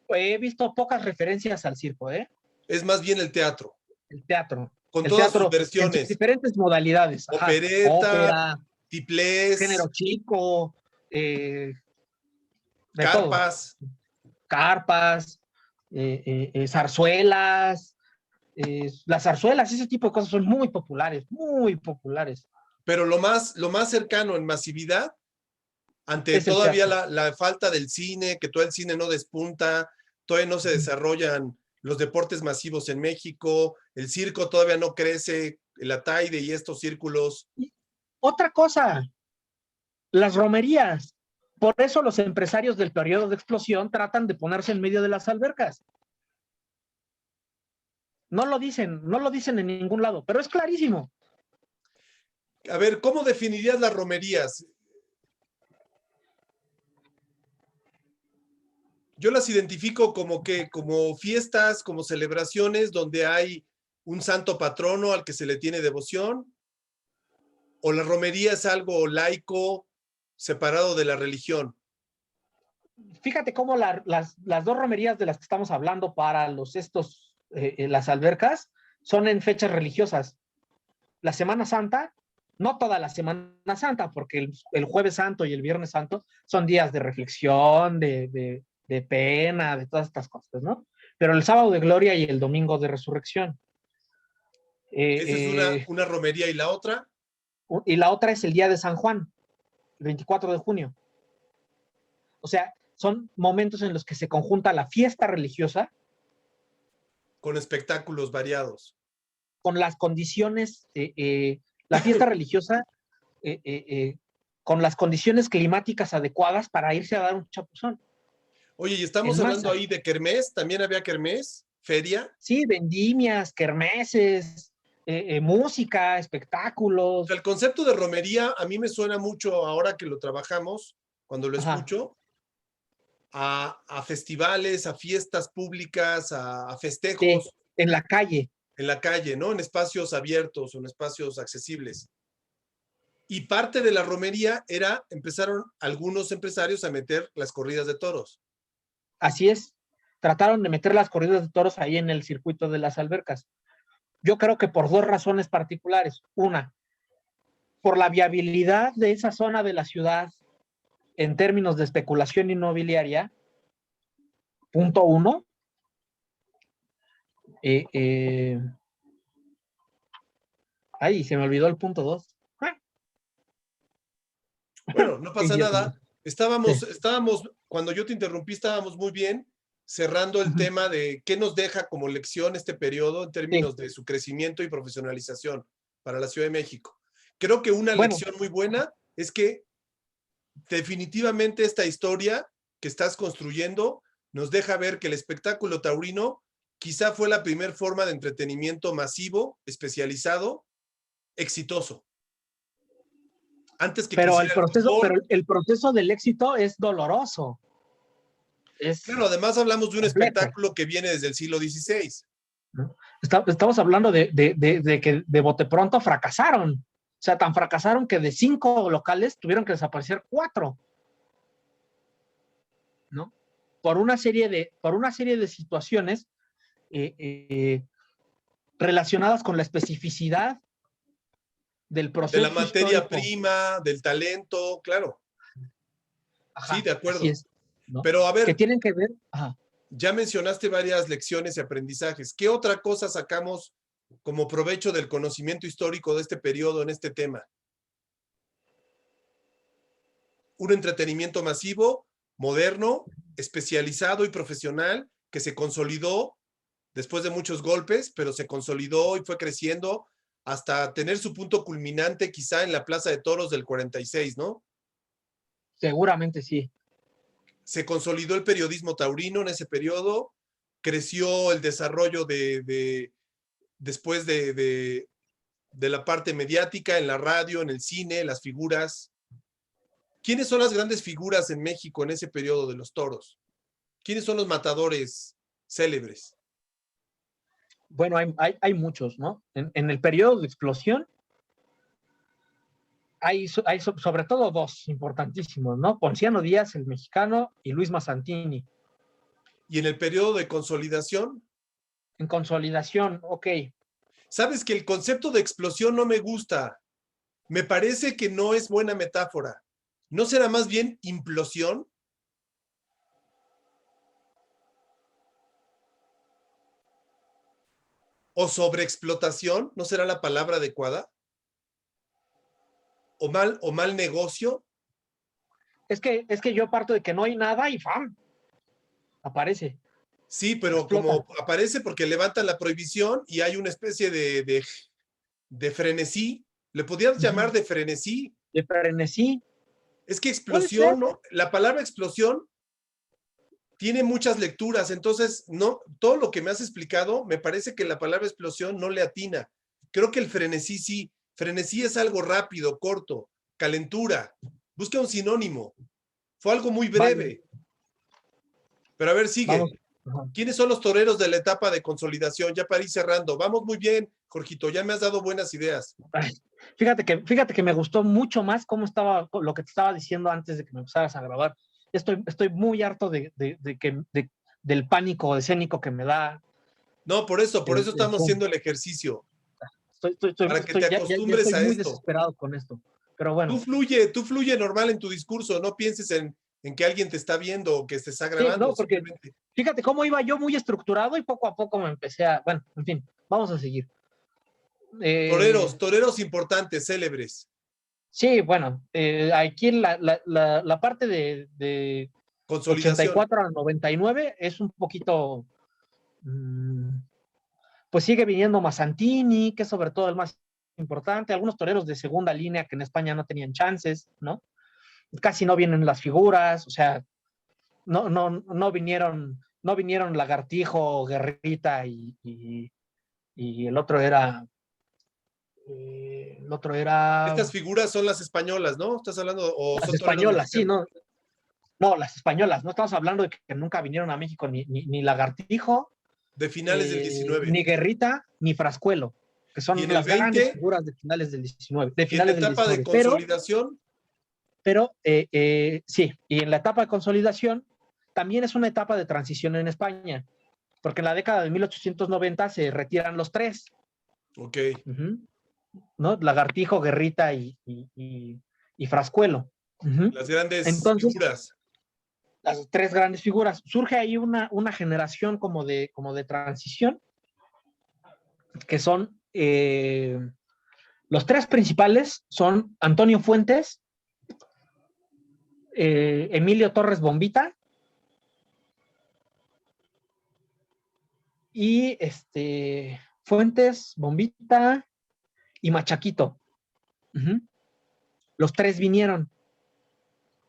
He visto pocas referencias al circo, ¿eh? Es más bien el teatro, El teatro. con El todas sus teatro en sus versiones. diferentes modalidades. Ajá. Opereta, Ópera, tiplés, género chico, eh, de todo. carpas. Carpas, zarzuelas. Las zarzuelas, ese tipo de cosas son muy populares, muy populares. Pero lo más cercano en masividad, ante Es el todavía teatro. la falta del cine, que todo el cine no despunta, todavía no se desarrollan los deportes masivos en México, el circo todavía no crece, el Ataide y estos círculos. Y otra cosa, las romerías. Por eso los empresarios del periodo de explosión tratan de ponerse en medio de las albercas. No lo dicen en ningún lado, pero es clarísimo. A ver, ¿cómo definirías las romerías? Yo las identifico como fiestas, como celebraciones donde hay un santo patrono al que se le tiene devoción, o la romería es algo laico, separado de la religión. Fíjate cómo las dos romerías de las que estamos hablando para las albercas son en fechas religiosas. La Semana Santa, no toda la Semana Santa, porque el Jueves Santo y el Viernes Santo son días de reflexión, de pena, de todas estas cosas, ¿no? Pero el sábado de gloria y el domingo de resurrección. Esa es Eh, una romería y la otra, y la otra es el día de San Juan, el 24 de junio. O sea, son momentos en los que se conjunta la fiesta religiosa con espectáculos variados. con las condiciones, la fiesta religiosa eh, eh, eh, con las condiciones climáticas adecuadas para irse a dar un chapuzón. Oye, y En estamos hablando masa. ahí de kermés, también había kermés, feria. Sí, vendimias, kermeses, música, O sea, espectáculos. el concepto de romería a mí me suena mucho ahora que lo trabajamos, cuando lo Ajá. escucho, a festivales, a fiestas públicas, a Sí, festejos en la calle. en la calle, ¿no? En espacios abiertos o en espacios accesibles. Y parte de la romería era, empezaron algunos empresarios a meter las corridas de toros. Así es. Trataron de meter las corridas de toros ahí en el circuito de las albercas. Yo creo que por dos razones particulares. Una, por la viabilidad de esa zona de la ciudad en términos de especulación inmobiliaria, punto uno. Ay, se me olvidó el punto dos. Bueno, no Qué pasa idiota. nada. Sí. Estábamos, cuando yo te interrumpí, estábamos muy bien cerrando el Uh-huh. tema de qué nos deja como lección este periodo en Sí. términos de su crecimiento y profesionalización para la Ciudad de México. Creo que una Bueno, lección muy buena es que definitivamente esta historia que estás construyendo nos deja ver que el espectáculo taurino quizá fue la primera forma de entretenimiento masivo, especializado, exitoso. Antes que pero quisiera el fútbol. el proceso del éxito es doloroso. Es Claro, además hablamos de un complejo, espectáculo que viene desde el siglo XVI. ¿no? Estamos hablando de que de bote pronto fracasaron. O sea, tan fracasaron que de 5 locales tuvieron que desaparecer 4, ¿no? Por una serie de situaciones eh, eh, relacionadas con la especificidad del De la proceso materia histórico. prima, del talento, claro. Sí, Ajá, de así acuerdo. es, ¿no? Pero a Que ver, tienen que ver, ajá. ya mencionaste varias lecciones y aprendizajes. ¿Qué otra cosa sacamos como provecho del conocimiento histórico de este periodo en este tema? Un entretenimiento masivo, moderno, especializado y profesional que se consolidó después de muchos golpes, pero se consolidó y fue creciendo hasta tener su punto culminante quizá en la Plaza de Toros del 46, ¿no? Seguramente sí. Se consolidó el periodismo taurino en ese periodo, creció el desarrollo después de la parte mediática, en la radio, en el cine, las figuras. ¿Quiénes son las grandes figuras en México en ese periodo de los toros? ¿Quiénes son los matadores célebres? Bueno, hay muchos, ¿no? En el periodo de explosión hay sobre todo 2 importantísimos, ¿no? Ponciano Díaz, el mexicano, y Luis Mazzantini. Y en el periodo de consolidación, En consolidación, ok. sabes que el concepto de explosión no me gusta. Me parece que no es buena metáfora. ¿No será más bien implosión? ¿O sobreexplotación? ¿No será la palabra adecuada? O mal negocio? Es que yo parto de que no hay nada y ¡fam! Aparece, Sí, pero explota. como aparece porque levantan la prohibición y hay una especie de frenesí, le podrías llamar Uh-huh. de frenesí. De frenesí. Es que Puede ser. explosión, ¿no? La palabra explosión tiene muchas lecturas, entonces no, todo lo que me has explicado, me parece que la palabra explosión no le atina. Creo que el frenesí sí, frenesí es algo rápido, corto, calentura. Busca un sinónimo. Fue algo muy Vale, breve. Pero a ver, vamos. sigue. Uh-huh. ¿Quiénes son los toreros de la etapa de consolidación? Ya para ir cerrando. Vamos muy bien, Jorgito, ya me has dado buenas ideas. Ay, fíjate que me gustó mucho más cómo estaba lo que te estaba diciendo antes de que me empezaras a grabar. Estoy muy harto del pánico escénico que me da No, por eso el estamos Zoom. haciendo el ejercicio, para que te Ya acostumbres estoy a muy esto. desesperado con esto. Pero bueno, Tú fluye normal en tu discurso, no pienses en que alguien te está viendo o que te está sí, grabando, no, porque simplemente. fíjate cómo iba yo muy estructurado y poco a poco me empecé a, bueno, en fin, vamos a seguir. Toreros, toreros importantes, célebres, Sí, bueno, aquí la parte de consolidación. 84 a 99 es un poquito, pues sigue viniendo Mazzantini, que es sobre todo el más importante, algunos toreros de segunda línea que en España no tenían chances, ¿no? Casi no vienen las figuras, o sea, no vinieron Lagartijo, Guerrita y el otro era Estas figuras son las españolas, ¿no? ¿Estás hablando o las son toreros españolas, sí, mexicanos? no, no, las españolas, no estamos hablando de que nunca vinieron a México ni Lagartijo, De finales del 19. ni Guerrita, ni Frascuelo, que Y son en el las grandes 20, figuras de finales del 19, de y en la finales del etapa de 19. consolidación, Pero sí, y en la etapa de consolidación también es una etapa de transición en España, porque en la década de 1890 se retiran los 3, ok, ¿no? Lagartijo, Guerrita y Frascuelo. las grandes Entonces, figuras. las 3 grandes figuras. Surge ahí una generación como de transición, que son los 3 principales son Antonio Fuentes, Emilio Torres Bombita y Fuentes, Bombita y Machaquito. Uh-huh. Los tres vinieron.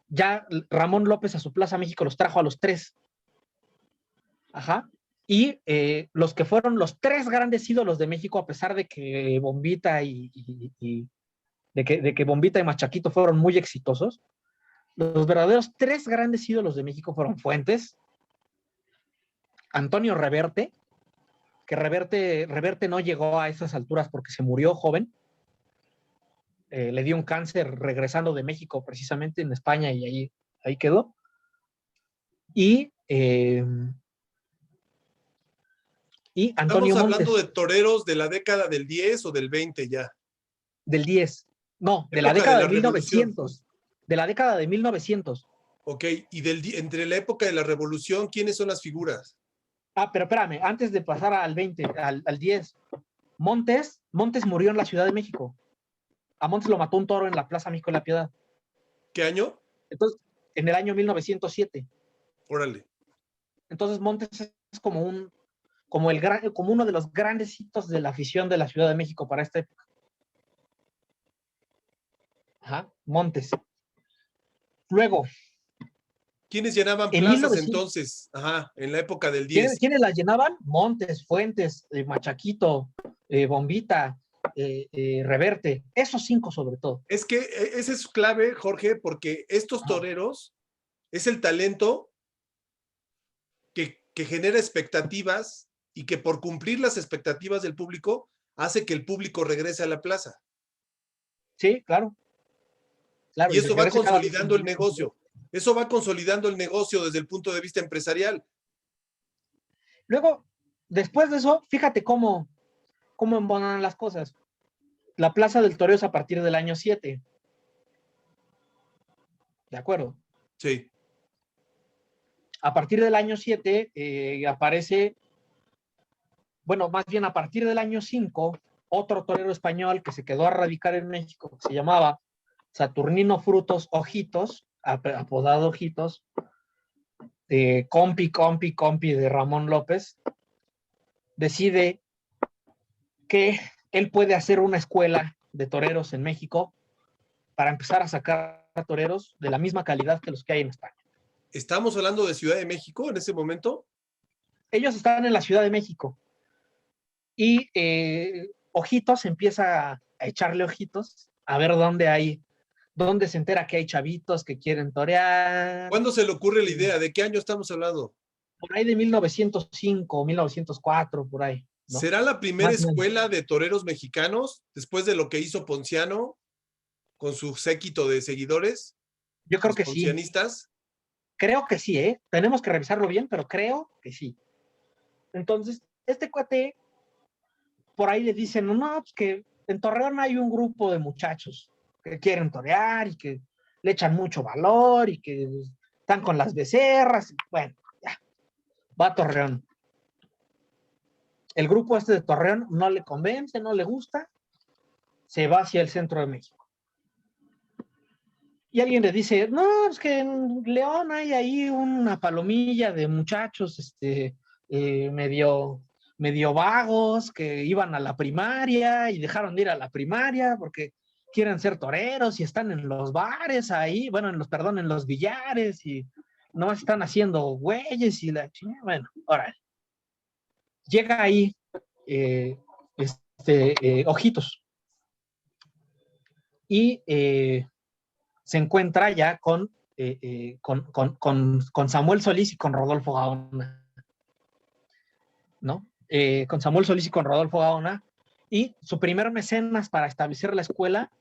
Ya Ramón López a su Plaza México los trajo a los tres. Ajá. Y los que fueron los tres grandes ídolos de México, a pesar de que Bombita y de que Bombita y Machaquito fueron muy exitosos, los verdaderos tres grandes ídolos de México fueron Fuentes, Antonio Reverte, que Reverte no llegó a esas alturas porque se murió joven, le dio un cáncer regresando de México precisamente en España y ahí quedó. Y Antonio Estamos hablando Montes, de toreros de la década del 10 o del 20 ya. del 10. No, de la Época de década la de Revolución. 1900. De la década de 1900. Ok, y entre la época de la Revolución, ¿quiénes son las figuras? Ah, pero espérame, antes de pasar al 20, al 10. Montes murió en la Ciudad de México. A Montes lo mató un toro en la Plaza México de la Piedad. ¿Qué año? Entonces, en el año 1907. Órale. Entonces, Montes es como uno de los grandes hitos de la afición de la Ciudad de México para esta época. Ajá, Montes. Luego, ¿Quiénes llenaban en plazas 1900, entonces? Ajá, en la época del 10. ¿quiénes las llenaban? Montes, Fuentes, Machaquito, Bombita, Reverte. Esos cinco sobre todo. Es que ese es clave, Jorge, porque estos toreros es el talento que genera expectativas y que por cumplir las expectativas del público hace que el público regrese a la plaza. Sí, claro. Claro, Y y eso va regrese cada vez consolidando con el más cantidad. negocio. Eso va consolidando el negocio desde el punto de vista empresarial. Luego, después de eso, fíjate cómo embonan las cosas. La Plaza del Toreo es a partir del año 7. ¿De acuerdo? Sí. A partir del año 7 aparece, bueno, más bien a partir del año 5, otro torero español que se quedó a radicar en México, que se llamaba Saturnino Frutos Ojitos, apodado Ojitos, compi de Ramón López, decide que él puede hacer una escuela de toreros en México para empezar a sacar toreros de la misma calidad que los que hay en España. ¿Estamos hablando de Ciudad de México en ese momento? Ellos están en la Ciudad de México y Ojitos empieza a echarle ojitos a ver dónde se entera que hay chavitos que quieren torear. ¿Cuándo se le ocurre la idea? ¿De qué año estamos hablando? Por ahí de 1905, 1904, por ahí, ¿no? ¿Será la primera Más o menos. escuela de toreros mexicanos después de lo que hizo Ponciano con su séquito de seguidores, Yo creo los que sí. poncianistas? Creo que sí, ¿eh? Tenemos que revisarlo bien, pero creo que sí. Entonces, este cuate, por ahí le dicen, no, pues que en Torreón hay un grupo de muchachos que quieren torear y que le echan mucho valor y que están con las becerras. Bueno, ya, va a Torreón. El grupo este de Torreón no le convence, no le gusta, se va hacia el centro de México. Y alguien le dice, no, es que en León hay ahí una palomilla de muchachos medio vagos que iban a la primaria y dejaron de ir a la primaria porque quieren ser toreros y están en los bares ahí, bueno, en los billares y no están haciendo güeyes y la chingada. Bueno, ahora llega ahí Ojitos y se encuentra ya con Samuel Solís y con Rodolfo Gaona, ¿no? Con Samuel Solís y con Rodolfo Gaona, y su primer mecenas para establecer la escuela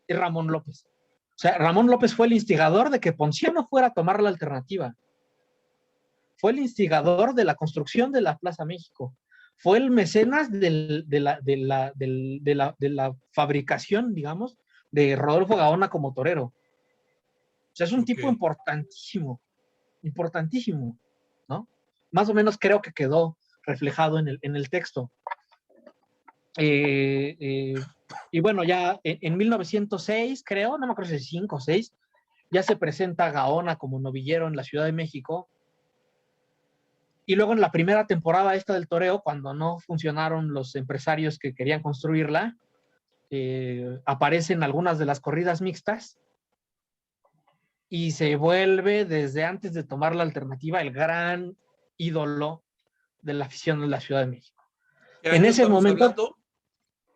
es Ramón López. O sea, Ramón López fue el instigador de que Ponciano fuera a tomar la alternativa. Fue el instigador de la construcción de la Plaza México. Fue el mecenas de la fabricación, digamos, de Rodolfo Gaona como torero. O sea, es un tipo Okay. importantísimo, importantísimo, ¿no? Más o menos creo que quedó reflejado en el texto. Y bueno, ya en 1906, creo, no me acuerdo si 5 o 6, ya se presenta Gaona como novillero en la Ciudad de México. Y luego en la primera temporada esta del toreo, cuando no funcionaron los empresarios que querían construirla, aparece en algunas de las corridas mixtas y se vuelve desde antes de tomar la alternativa el gran ídolo de la afición de la Ciudad de México. ¿Qué En año ese estamos momento, hablando?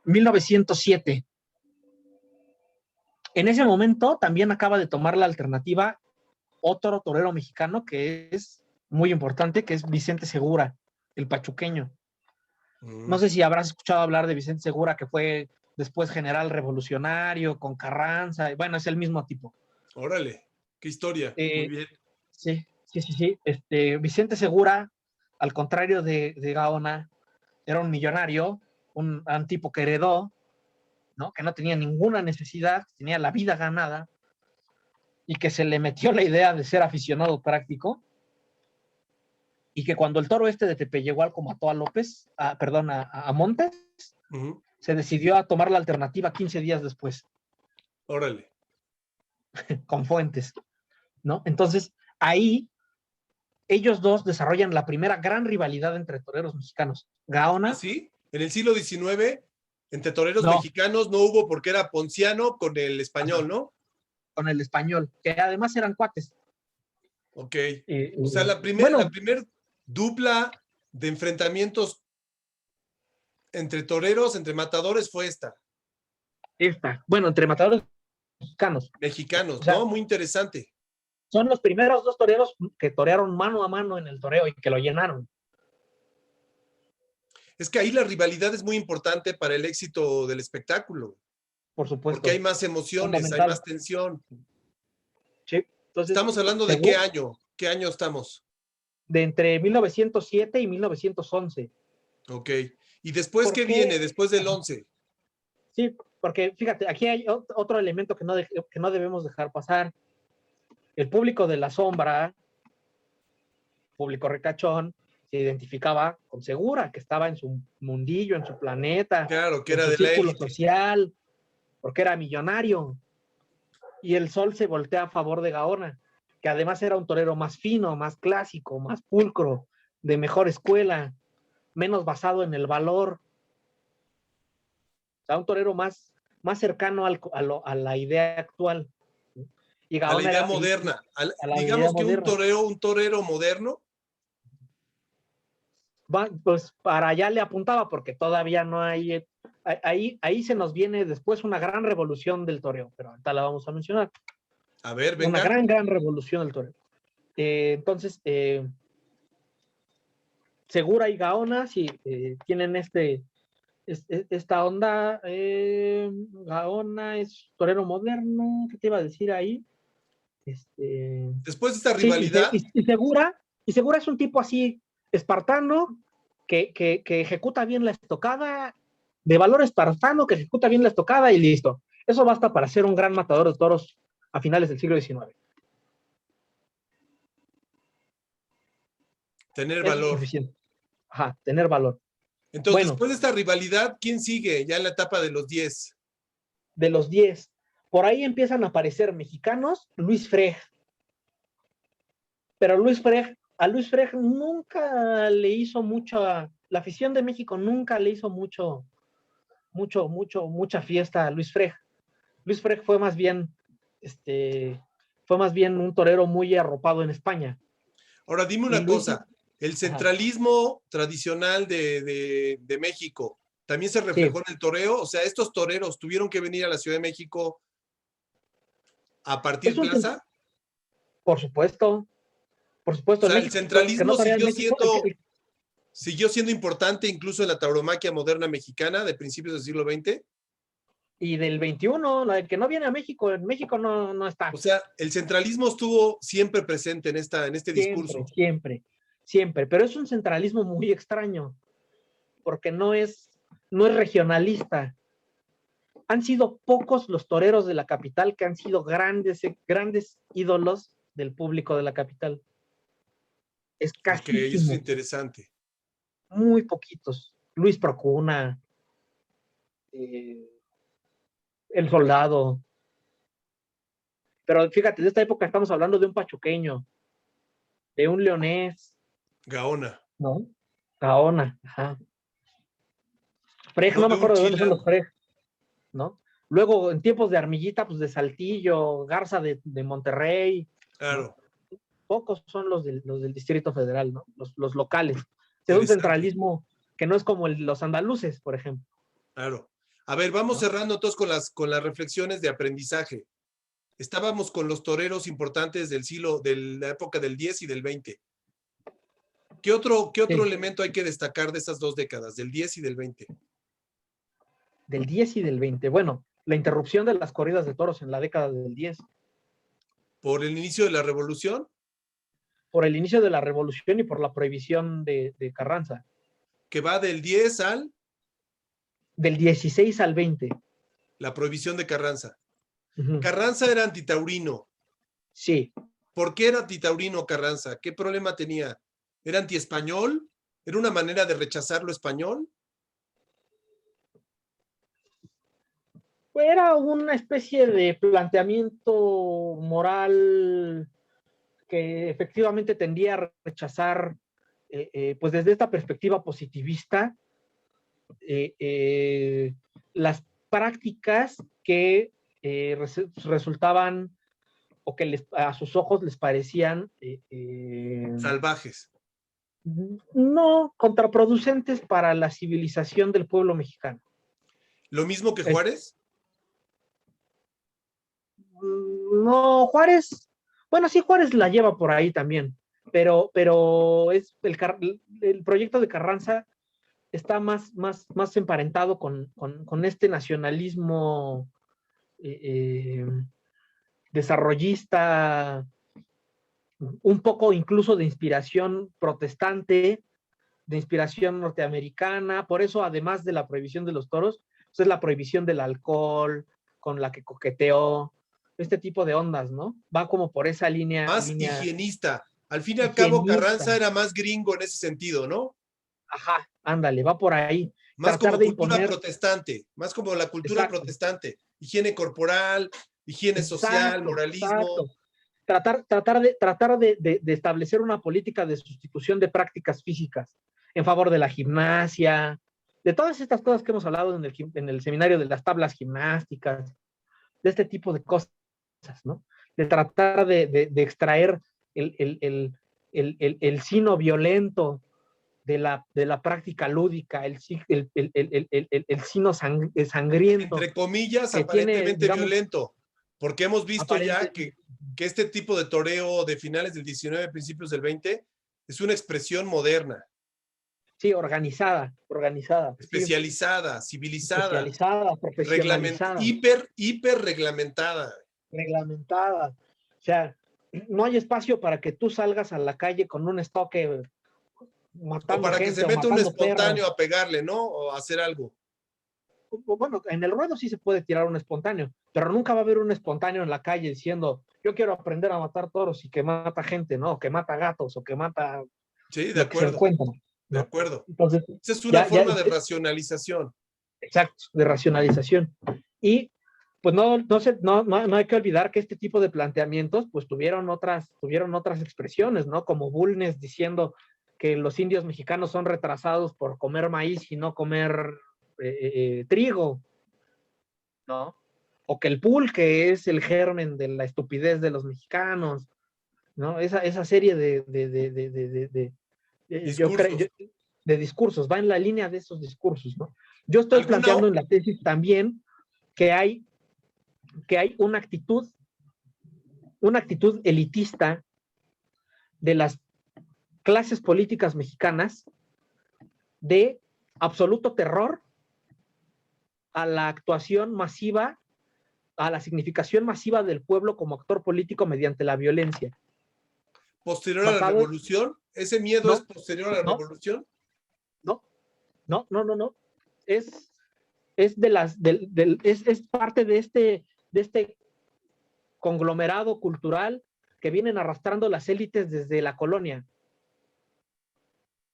1907. En ese momento también acaba de tomar la alternativa otro torero mexicano que es muy importante, que es Vicente Segura, el pachuqueño. No sé si habrás escuchado hablar de Vicente Segura, que fue después general revolucionario con Carranza. Bueno, es el mismo tipo. Órale, qué historia. Muy bien. Sí. Vicente Segura, al contrario de Gaona, era un millonario, un tipo que heredó, ¿no? Que no tenía ninguna necesidad, tenía la vida ganada y que se le metió la idea de ser aficionado práctico y que cuando el toro este de Tepeyegualco mató a López, a Montes, se decidió a tomar la alternativa 15 días después. Órale. Con Fuentes, ¿no? Entonces, ahí ellos dos desarrollan la primera gran rivalidad entre toreros mexicanos. Gaona. ¿Ah, sí? En el siglo XIX, entre toreros no, mexicanos no hubo porque era Ponciano con el español, ¿no? Con el español, que además eran cuates. Ok. O sea, la bueno, primer dupla de enfrentamientos entre toreros, entre matadores, fue esta. Bueno, entre matadores mexicanos. Mexicanos, O sea, ¿no? Muy interesante. son los primeros dos toreros que torearon mano a mano en el toreo y que lo llenaron. Es que ahí la rivalidad es muy importante para el éxito del espectáculo. Por supuesto. Porque hay más emociones, hay más tensión. Sí. Entonces, estamos hablando de qué año. ¿Qué año estamos? De entre 1907 y 1911. Ok. ¿Y después qué viene? Después del 11. Sí, porque fíjate, aquí hay otro elemento que no debemos dejar pasar. El público de la sombra, público recachón, se identificaba con Segura, que estaba en su mundillo, en su planeta, claro, que en era su de la círculo élite social, porque era millonario. Y el sol se voltea a favor de Gaona, que además era un torero más fino, más clásico, más pulcro, de mejor escuela, menos basado en el valor. O sea, un torero más cercano a la idea actual. Y a la Gaona idea era moderna. a la idea Digamos que un moderna. torero moderno. Pues para allá le apuntaba, porque todavía no hay. Ahí se nos viene después una gran revolución del toreo, pero ahorita la vamos a mencionar. A ver, Una venga. gran revolución del toreo. Entonces, Segura y Gaona sí tienen esta onda. Gaona es torero moderno. ¿Qué te iba a decir ahí? Después de esta Sí, rivalidad. y Segura es un tipo así espartano que ejecuta bien la estocada, de valor espartano, que ejecuta bien la estocada y listo. Eso basta para ser un gran matador de toros a finales del siglo XIX. Tener Eso es valor. suficiente. Ajá, tener valor. Entonces, Bueno, después de esta rivalidad, ¿quién sigue ya en la etapa de los 10? de los 10, por ahí empiezan a aparecer mexicanos, Luis Freg. Pero a Luis Freg nunca le hizo mucha, la afición de México nunca le hizo mucha fiesta a Luis Freg. Luis Freg fue más bien un torero muy arropado en España. Ahora, dime Y una cosa. El centralismo tradicional de México también se reflejó en el toreo. O sea, estos toreros tuvieron que venir a la Ciudad de México a partir plaza. Por supuesto. O En sea, el México, que no centralismo torea en México, siguió siendo importante incluso en la tauromaquia moderna mexicana de principios del siglo XX. Y del 21, la de que no viene a México, en México no está. O sea, el centralismo estuvo siempre presente en este discurso. Siempre. Pero es un centralismo muy extraño, porque no es regionalista. Han sido pocos los toreros de la capital que han sido grandes ídolos del público de la capital. Ok, eso es Escasísimo. interesante. Muy poquitos. Luis Procuna, El Soldado. Pero fíjate, de esta época estamos hablando de un pachuqueño, de un leonés. Gaona. ¿No? Gaona, ajá. Freg, No no me de un acuerdo de dónde son los chilango. Freg. ¿no? Luego, en tiempos de Armillita, pues de Saltillo, Garza de Monterrey, ¿no? Claro, Pocos son los del Distrito Federal, ¿no? Los locales. Es un interesante. centralismo que no es como los andaluces, por ejemplo. Claro. A ver, vamos ¿No? cerrando entonces con las reflexiones de aprendizaje. Estábamos con los toreros importantes del siglo, de la época del 10 y del 20. ¿Qué otro Sí, elemento hay que destacar de esas dos décadas, del 10 y del 20? del 10 y del 20. Bueno, la interrupción de las corridas de toros en la década del 10, ¿Por el inicio de la revolución? por el inicio de la revolución y por la prohibición de Carranza, Que va del 10 al del 16 al 20. la prohibición de Carranza. Uh-huh. Carranza era antitaurino. Sí. ¿Por qué era antitaurino Carranza? ¿Qué problema tenía? ¿Era antiespañol? ¿Era una manera de rechazar lo español? Era una especie de planteamiento moral que efectivamente tendía a rechazar, pues desde esta perspectiva positivista, las prácticas que resultaban o que a sus ojos les parecían Salvajes. no contraproducentes para la civilización del pueblo mexicano. ¿Lo mismo que Juárez? No, Juárez, bueno, sí, Juárez la lleva por ahí también, pero es el proyecto de Carranza está más emparentado con este nacionalismo eh, desarrollista, un poco incluso de inspiración protestante, de inspiración norteamericana. Por eso, además de la prohibición de los toros, pues es la prohibición del alcohol, con la que coqueteó, este tipo de ondas, ¿no? Va como por esa Más línea higienista. Al fin y al cabo, higienista. Carranza era más gringo en ese sentido, ¿no? Ajá, ándale, va por ahí. Más Tratar como de cultura imponer, protestante, más como la cultura exacto, protestante. Higiene corporal, higiene social, exacto. moralismo. Tratar de establecer una política de sustitución de prácticas físicas en favor de la gimnasia, de todas estas cosas que hemos hablado en el seminario de las tablas gimnásticas, de este tipo de cosas, ¿no? De tratar de extraer el, el, el, el sino violento de la práctica lúdica, el sino sangriento Entre comillas, que tiene, aparentemente digamos, violento, porque hemos visto ya aparentemente, que este tipo de toreo de finales del 19, principios del 20, es una expresión moderna, sí, organizada, sí, especializada, civilizada, especializada, profesionalizada, hiper reglamentada. reglamentada. O sea, no hay espacio para que tú salgas a la calle con un estoque O matando para que se gente o meta un matando espontáneo perros. a pegarle, ¿no? O a hacer algo. Bueno, en el ruedo sí se puede tirar un espontáneo, pero nunca va a haber un espontáneo en la calle diciendo, yo quiero aprender a matar toros y que mata gente, ¿no? O que mata gatos o que mata Sí, de lo que se acuerdo, encuentra, de ¿no? acuerdo. Entonces, Esa es una ya, forma de racionalización. exacto, de racionalización. Y pues no hay que olvidar que este tipo de planteamientos pues tuvieron otras expresiones, ¿no? Como Bulnes diciendo que los indios mexicanos son retrasados por comer maíz y no comer trigo, ¿no? O que el pulque es el germen de la estupidez de los mexicanos, ¿no? Esa serie yo creo, Discursos. de discursos, va en la línea de esos discursos, ¿no? Yo estoy ¿Alguna? planteando en la tesis también que hay, que hay una actitud elitista de las clases políticas mexicanas de absoluto terror a la actuación masiva, a la significación masiva del pueblo como actor político mediante la violencia. Posterior a la Basado, revolución. ¿Ese miedo es no, posterior a la no, revolución? no, no. Es de las, es parte de este conglomerado cultural que vienen arrastrando las élites desde la colonia.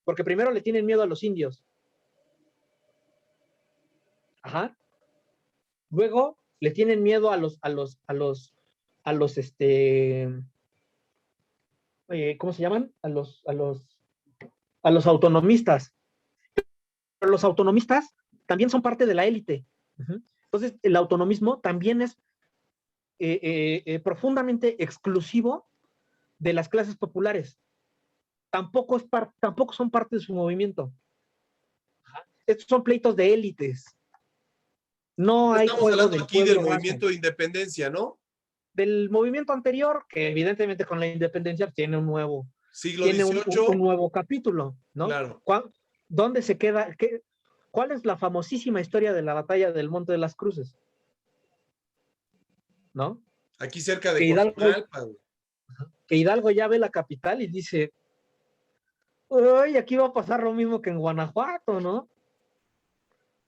Porque primero le tienen miedo a los indios. Ajá. Luego le tienen miedo ¿cómo se llaman? A los autonomistas. Pero los autonomistas también son parte de la élite. Uh-huh. Entonces, el autonomismo también es profundamente exclusivo de las clases populares. Tampoco son parte de su movimiento. Estos son pleitos de élites. No hay Estamos juego hablando del aquí del pueblo raso. movimiento de independencia, ¿no? Del movimiento anterior, que evidentemente con la independencia tiene un nuevo, Siglo tiene un XVIII, nuevo capítulo, ¿no? claro. ¿Dónde se queda? ¿Cuál es la famosísima historia de la batalla del Monte de las Cruces? ¿No? Aquí cerca de Que Hidalgo, Coajimalpa, güey. que Hidalgo ya ve la capital y dice, uy, aquí va a pasar lo mismo que en Guanajuato, ¿no?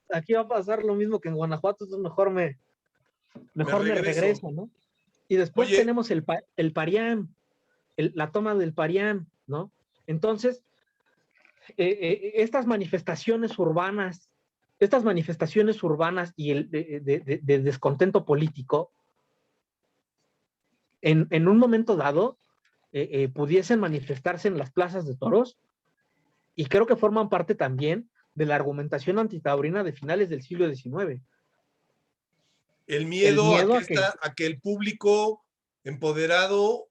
Aquí va a pasar lo mismo que en Guanajuato, entonces Me mejor me regreso. regreso, ¿no? Y después Oye, tenemos el Parián, la toma del Parián, ¿no? Entonces, estas manifestaciones urbanas y el de descontento político, en un momento dado, pudiesen manifestarse en las plazas de toros, y creo que forman parte también de la argumentación antitaurina de finales del siglo XIX. el El miedo miedo a que, a que el público empoderado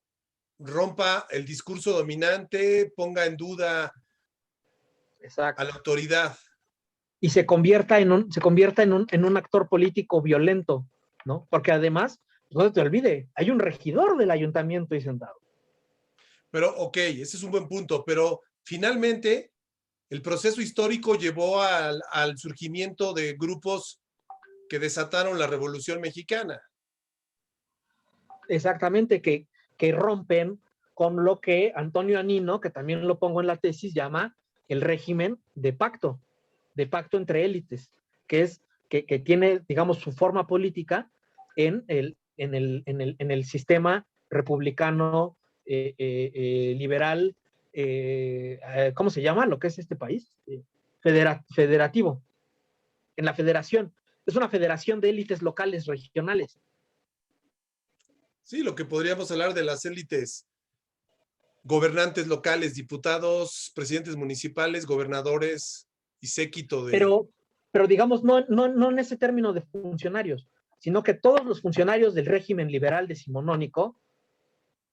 rompa el discurso dominante, ponga en duda a la exacto, autoridad. y se convierta en un actor político violento, ¿no? Porque además, no se te olvide, hay un regidor del ayuntamiento ahí sentado. Pero, ok, ese es un buen punto, pero finalmente el proceso histórico llevó al surgimiento de grupos que desataron la Revolución Mexicana. Exactamente, que rompen con lo que Antonio Anino, que también lo pongo en la tesis, llama el régimen de pacto entre élites, que es que tiene, digamos, su forma política en el sistema republicano, liberal, ¿cómo se llama? Lo que es este país, federativo, en la federación. Es una federación de élites locales, regionales. Sí, lo que podríamos hablar de las élites, gobernantes locales, diputados, presidentes municipales, gobernadores y séquito de... pero, pero digamos, no en ese término de funcionarios, sino que todos los funcionarios del régimen liberal decimonónico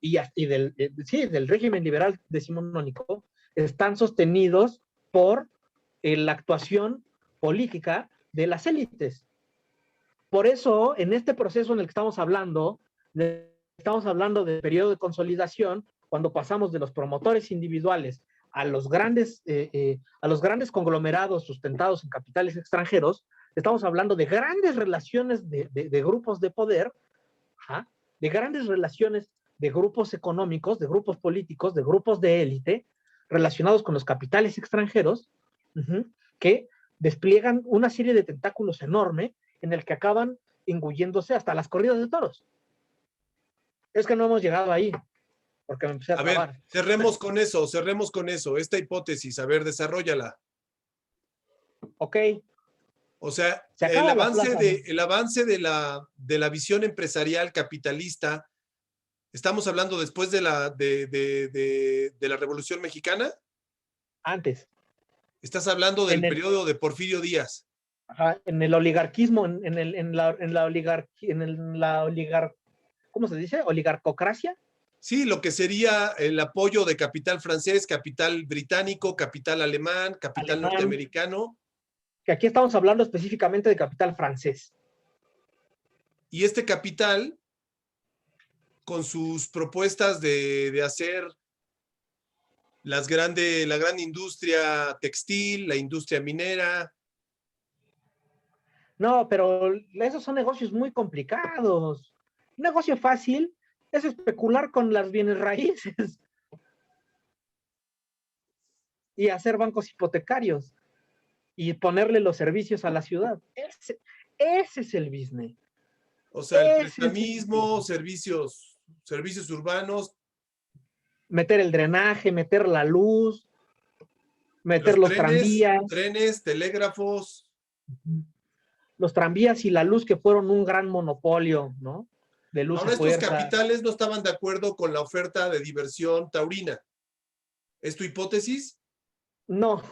del régimen liberal decimonónico están sostenidos por la actuación política de las élites. Por eso, en este proceso en el que estamos hablando de periodo de consolidación, cuando pasamos de los promotores individuales a los grandes conglomerados sustentados en capitales extranjeros, estamos hablando de grandes relaciones de grupos de poder, ¿ja? De grandes relaciones de grupos económicos, de grupos políticos, de grupos de élite, relacionados con los capitales extranjeros, que despliegan una serie de tentáculos enorme en el que acaban engulléndose hasta las corridas de toros. Es que no hemos llegado ahí, porque me empecé a A ver, trabar. cerremos con eso, esta hipótesis, a ver, desarrollala. Ok, O sea, se acaba la plaza, ¿no? el avance de la visión empresarial capitalista, ¿estamos hablando después de la Revolución Mexicana? Antes, ¿Estás hablando en del el, periodo de Porfirio Díaz? en el oligarquismo, en la oligar, ¿cómo se dice? Oligarcocracia. Sí, lo que sería el apoyo de capital francés, capital británico, capital alemán, capital Alemán, norteamericano. que aquí estamos hablando específicamente de capital francés. Y este capital, con sus propuestas de hacer la gran industria textil, la industria minera. No, pero esos son negocios muy complicados. Un negocio fácil es especular con las bienes raíces y hacer bancos hipotecarios y ponerle los servicios a la ciudad. Ese es el business. O sea, el Ese es el prestamismo, business. servicios urbanos, Meter el drenaje, meter la luz, meter los tranvías, trenes, telégrafos. los tranvías y la luz que fueron un gran monopolio, ¿no? De luz y Ahora, estos fuerza. capitales no estaban de acuerdo con la oferta de diversión taurina. ¿Es tu hipótesis? No,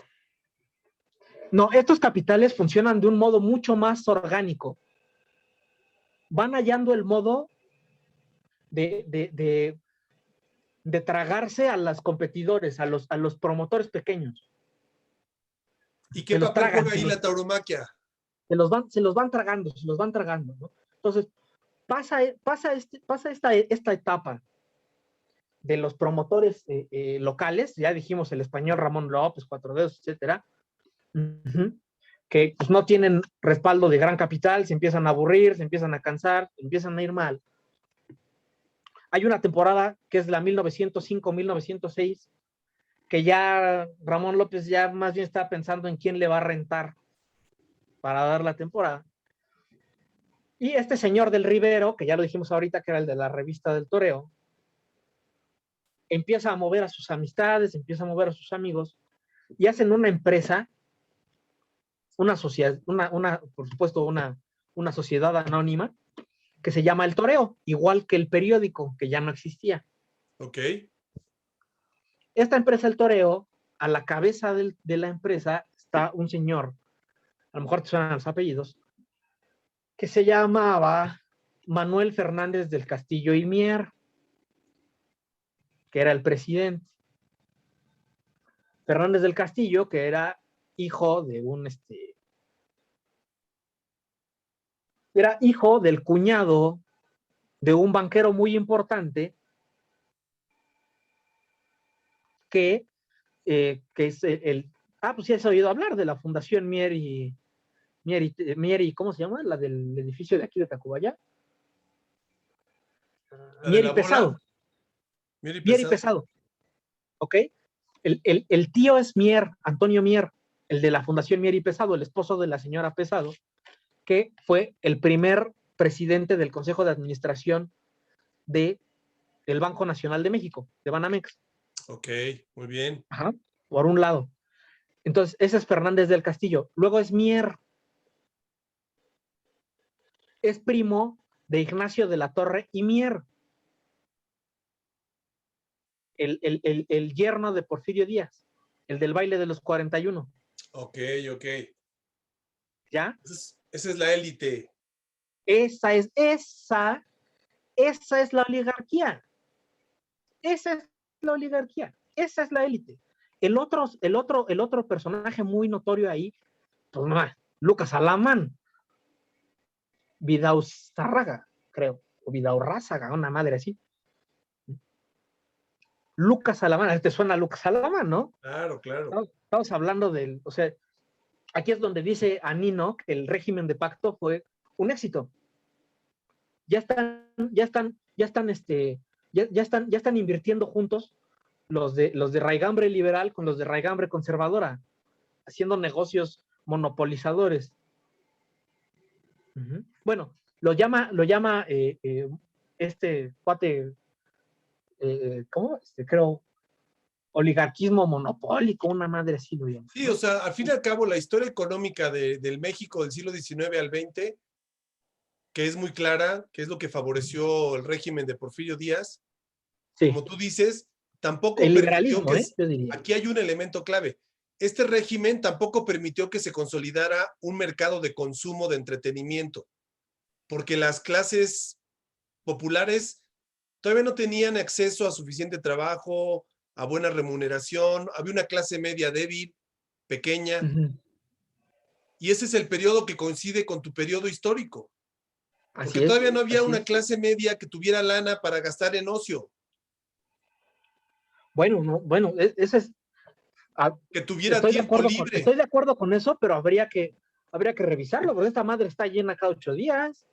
no, estos capitales funcionan de un modo mucho más orgánico. van hallando el modo de tragarse a los competidores, a los promotores pequeños. ¿Y qué papel juega ahí la tauromaquia? Se los van tragando, ¿no? Entonces, pasa esta etapa de los promotores locales, ya dijimos el español Ramón López, Cuatro Dedos, etcétera, que pues, no tienen respaldo de gran capital, se empiezan a aburrir, se empiezan a cansar, empiezan a ir mal. Hay una temporada que es la 1905-1906, que ya Ramón López ya más bien está pensando en quién le va a rentar para dar la temporada. Y este señor del Rivero, que ya lo dijimos ahorita, que era el de la revista del toreo, empieza a mover a sus amistades, empieza a mover a sus amigos, y hacen una empresa, una sociedad, por supuesto, una sociedad anónima, que se llama El Toreo, igual que el periódico, que ya no existía. Ok. Esta empresa El Toreo, a la cabeza de la empresa está un señor, a lo mejor te suenan los apellidos, que se llamaba Manuel Fernández del Castillo y Mier, que era el presidente. Fernández del Castillo, que era hijo de era hijo del cuñado de un banquero muy importante que es pues sí has oído hablar de la Fundación Mier y, ¿cómo se llama? La del edificio de aquí de Tacubaya. Mier y Pesado. Mier y Pesado. ¿Ok? El tío es Mier, Antonio Mier, el de la Fundación Mier y Pesado, el esposo de la señora Pesado, que fue el primer presidente del Consejo de Administración del Banco Nacional de México, de Banamex. Ok, muy bien. Ajá, por un lado. Entonces, ese es Fernández del Castillo. Luego es Mier. Es primo de Ignacio de la Torre y Mier, el yerno de Porfirio Díaz, el del baile de los 41. Ok. ¿Ya? Esa es la élite. Esa es la oligarquía. Esa es la oligarquía. Esa es la élite. El otro personaje muy notorio ahí, pues no, Lucas Alamán, Vidaurrázaga, creo, o Vidaurrázaga, una madre así. Lucas Alamán, ¿te suena Lucas Alamán, no? Claro. Estamos hablando del, o sea, aquí es donde dice Anino que el régimen de pacto fue un éxito. Ya están invirtiendo juntos los de raigambre liberal con los de raigambre conservadora, haciendo negocios monopolizadores. Bueno, lo llama este cuate, ¿cómo? Creo, oligarquismo monopólico, una madre así lo llama. Sí, o sea, al fin y al cabo, la historia económica del México del siglo XIX al XX, que es muy clara, que es lo que favoreció el régimen de Porfirio Díaz, sí. Como tú dices, tampoco el permitió liberalismo, yo diría. Aquí hay un elemento clave. Este régimen tampoco permitió que se consolidara un mercado de consumo de entretenimiento, porque las clases populares todavía no tenían acceso a suficiente trabajo, a buena remuneración, había una clase media débil, pequeña, y ese es el periodo que coincide con tu periodo histórico, porque todavía no había una clase media que tuviera lana para gastar en ocio. Bueno, ese es... que tuviera tiempo libre. Estoy de acuerdo con eso, pero habría que revisarlo, porque esta madre está llena cada 8 días.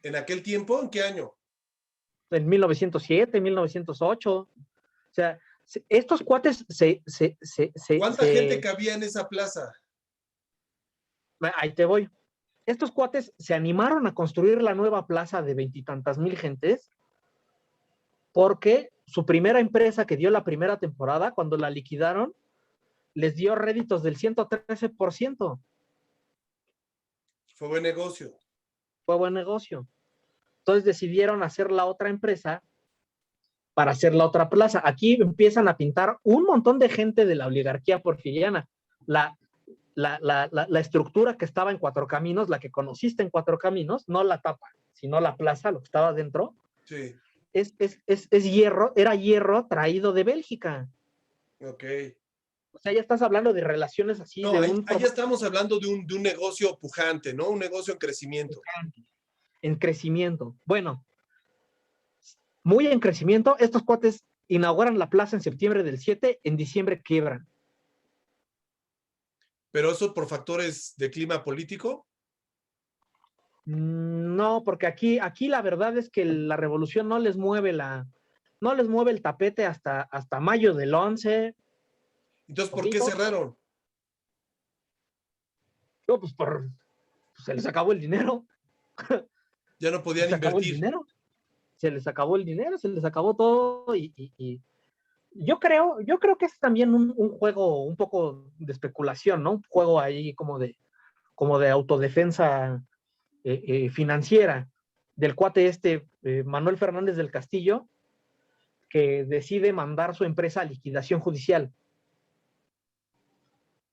¿En aquel tiempo? ¿En qué año? En 1907, 1908. O sea, estos cuates ¿Cuánta gente cabía en esa plaza? Ahí te voy. Estos cuates se animaron a construir la nueva plaza de 20 y tantas mil gentes porque su primera empresa que dio la primera temporada, cuando la liquidaron, les dio réditos del 113%. Fue buen negocio. Fue buen negocio. Entonces decidieron hacer la otra empresa para hacer la otra plaza. Aquí empiezan a pintar un montón de gente de la oligarquía porfiriana. la estructura que estaba en Cuatro Caminos, la que conociste en Cuatro Caminos, no la tapa, sino la plaza, lo que estaba dentro, Sí, es hierro, era hierro traído de Bélgica. ok. O sea, ya estás hablando de relaciones así, No, de ahí, un ahí ya estamos hablando de un negocio pujante, ¿no? Un negocio en crecimiento. en crecimiento. Bueno, muy en crecimiento, estos cuates inauguran la plaza en septiembre del 7, en diciembre quiebran. Pero eso por factores de clima político. No, porque aquí la verdad es que la revolución no les mueve el tapete hasta mayo del 11, Entonces, ¿por qué poquito. cerraron? No, pues se les acabó el dinero, Ya no se les podían acabó el invertir. dinero, se les acabó el dinero, se les acabó todo y yo creo que es también un juego un poco de especulación, ¿no? Un juego ahí como de autodefensa financiera del cuate Manuel Fernández del Castillo, que decide mandar su empresa a liquidación judicial,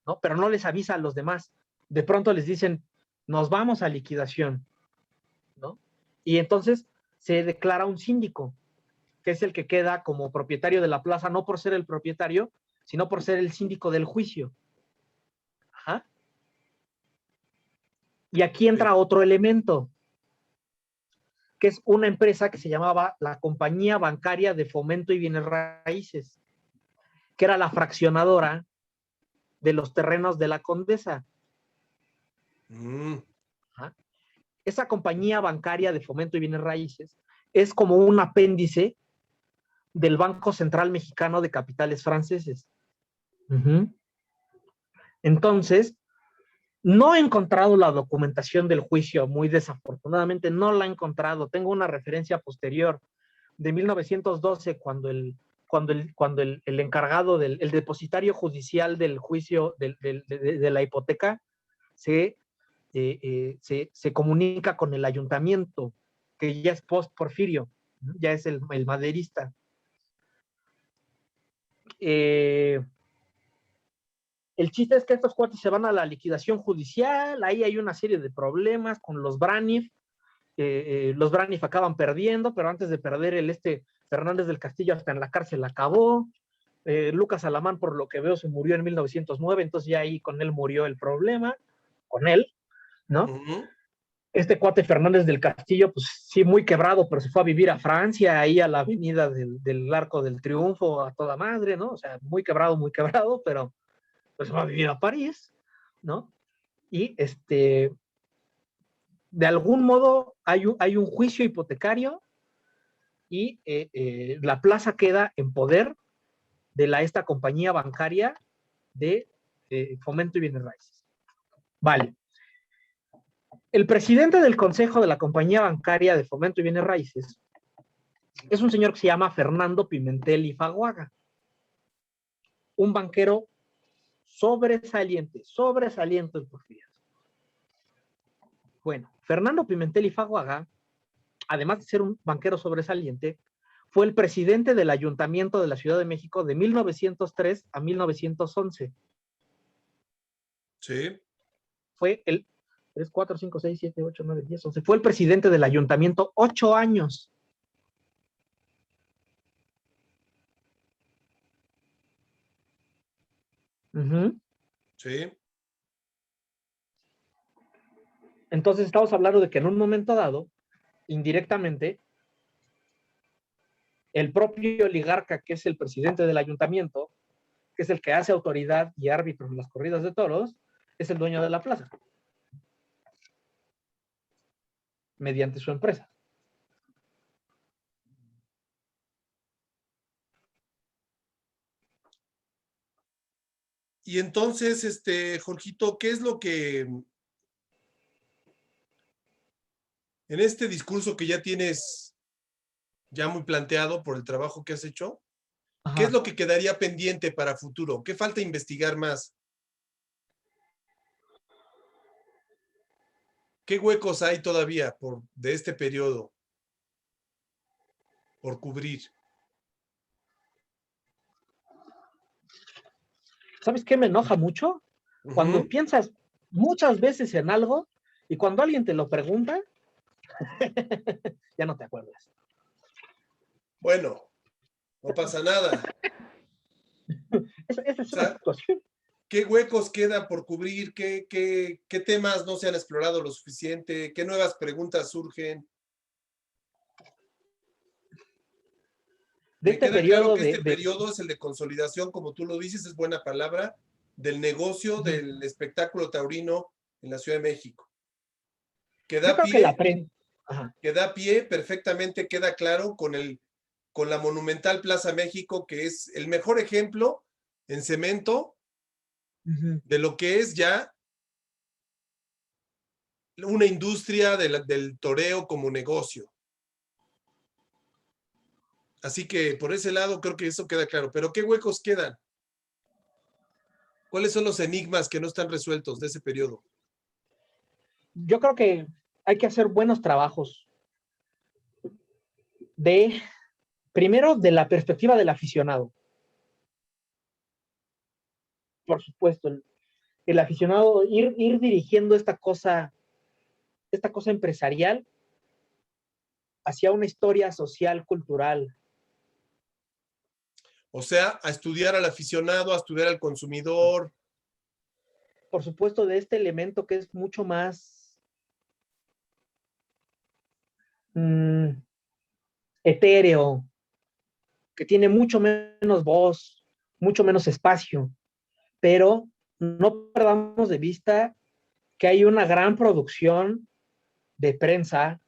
¿no? Pero no les avisa a los demás. De pronto les dicen, nos vamos a liquidación, ¿no? Y entonces se declara un síndico, que es el que queda como propietario de la plaza, no por ser el propietario, sino por ser el síndico del juicio. Ajá. Y aquí Sí. entra otro elemento, que es una empresa que se llamaba la Compañía Bancaria de Fomento y Bienes Raíces, que era la fraccionadora de los terrenos de la Condesa. Mm, Ajá. Esa compañía bancaria de fomento y bienes raíces es como un apéndice del Banco Central Mexicano de Capitales Franceses. Uh-huh. Entonces, no he encontrado la documentación del juicio, muy desafortunadamente no la he encontrado. Tengo una referencia posterior de 1912, cuando el encargado el depositario judicial del juicio de la hipoteca se comunica con el ayuntamiento, que ya es post-Porfirio, ya es el maderista. El chiste es que estos cuates se van a la liquidación judicial, ahí hay una serie de problemas con los Braniff, los Braniff acaban perdiendo, pero antes de perder Fernández del Castillo hasta en la cárcel acabó. Lucas Alamán, por lo que veo, se murió en 1909, entonces ya ahí con él murió el problema, con él, ¿no? uh-huh. Este cuate Fernández del Castillo, pues sí, muy quebrado, pero se fue a vivir a Francia, ahí a la avenida del Arco del Triunfo, a toda madre, ¿no? O sea, muy quebrado, pero pues se va a vivir a París, ¿no? Y de algún modo hay un juicio hipotecario y la plaza queda en poder de esta compañía bancaria de fomento y bienes raíces. Vale. El presidente del consejo de la compañía bancaria de fomento y bienes raíces es un señor que se llama Fernando Pimentel y Faguaga, un banquero sobresaliente en Porfirias. Bueno, Fernando Pimentel y Faguaga, además de ser un banquero sobresaliente, fue el presidente del Ayuntamiento de la Ciudad de México de 1903 a 1911. Sí. Fue el 3, 4, 5, 6, 7, 8, 9, 10, 11. Fue el presidente del ayuntamiento 8 años. Uh-huh. Sí. Entonces estamos hablando de que en un momento dado, indirectamente, el propio oligarca, que es el presidente del ayuntamiento, que es el que hace autoridad y árbitro en las corridas de toros, es el dueño de la plaza, mediante su empresa. Y entonces, Jorgito, ¿qué es lo que en este discurso que ya tienes ya muy planteado por el trabajo que has hecho, qué es Ajá. lo que quedaría pendiente para futuro? ¿Qué falta investigar más? ¿Qué huecos hay todavía de este periodo por cubrir? ¿Sabes qué me enoja mucho? Cuando Ujú. piensas muchas veces en algo y cuando alguien te lo pregunta, ya no te acuerdas. Bueno, no pasa nada. Esa O es una sea, situación. ¿qué huecos quedan por cubrir? ¿Qué temas no se han explorado lo suficiente? ¿Qué nuevas preguntas surgen? De Me este queda claro periodo que este periodo es el de consolidación, como tú lo dices, es buena palabra, del negocio del espectáculo taurino en la Ciudad de México. Que yo da creo que la pie, prensa, ajá, que da pie perfectamente, queda claro con la monumental Plaza México, que es el mejor ejemplo en cemento de lo que es ya una industria del toreo como negocio. Así que por ese lado creo que eso queda claro. Pero ¿qué huecos quedan? ¿Cuáles son los enigmas que no están resueltos de ese periodo? yo creo que hay que hacer buenos trabajos de, primero, de la perspectiva del aficionado. Por supuesto, el aficionado, ir dirigiendo esta cosa empresarial hacia una historia social, cultural. O sea, a estudiar al aficionado, a estudiar al consumidor. Por supuesto, de este elemento que es mucho más mmm, etéreo, que tiene mucho menos voz, mucho menos espacio, pero no perdamos de vista que hay una gran producción de prensa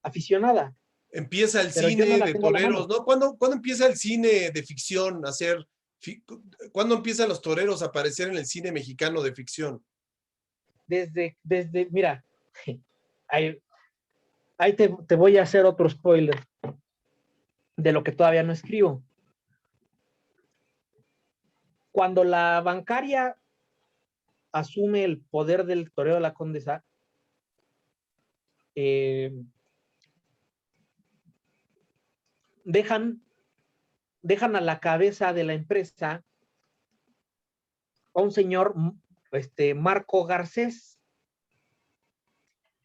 aficionada, Empieza el pero yo no cine la de tengo a la toreros, mano. ¿no? ¿Cuándo empieza el cine de ficción a ser? ¿Cuándo empiezan los toreros a aparecer en el cine mexicano de ficción? Mira, ahí, ahí te voy a hacer otro spoiler de lo que todavía no escribo. Cuando la bancaria asume el poder del toreo de la Condesa, eh, dejan, dejan a la cabeza de la empresa a un señor, Marco Garcés.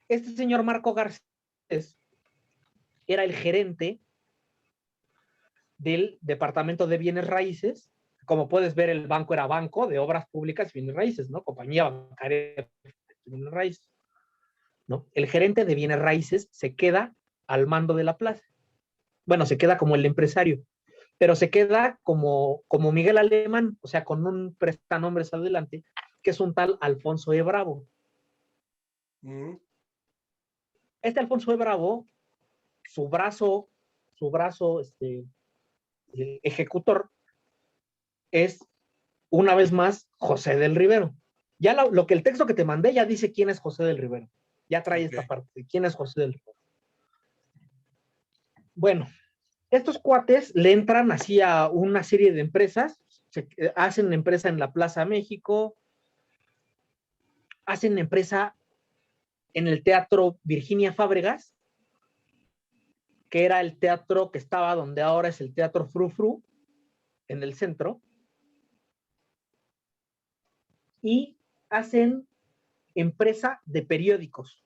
Este señor Marco Garcés era el gerente del Departamento de Bienes Raíces. Como puedes ver, el banco era Banco de Obras Públicas y Bienes Raíces, ¿no? Compañía bancaria de Bienes Raíces, ¿no? El gerente de Bienes Raíces se queda al mando de la plaza. Bueno, se queda como el empresario, pero se queda como Miguel Alemán, o sea, con un prestanombres adelante, que es un tal Alfonso E. Bravo. Mm. Este Alfonso E. Bravo, su brazo, ejecutor, es una vez más José del Rivero. Ya lo que el texto que te mandé ya dice quién es José del Rivero. Ya trae Ok. esta parte de quién es José del Rivero. Bueno, estos cuates le entran así a una serie de empresas, hacen empresa en la Plaza México, hacen empresa en el Teatro Virginia Fábregas, que era el teatro que estaba donde ahora es el Teatro Fru Fru, en el centro, y hacen empresa de periódicos,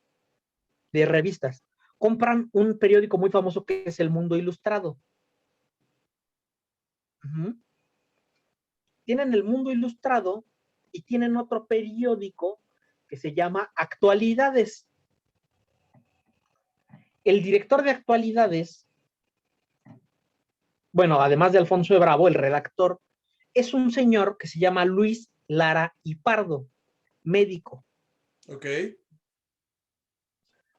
de revistas. Compran un periódico muy famoso que es El Mundo Ilustrado. Uh-huh. Tienen El Mundo Ilustrado y tienen otro periódico que se llama Actualidades. El director de Actualidades, bueno, además de Alfonso de Bravo, el redactor, es un señor que se llama Luis Lara y Pardo, médico. Ok.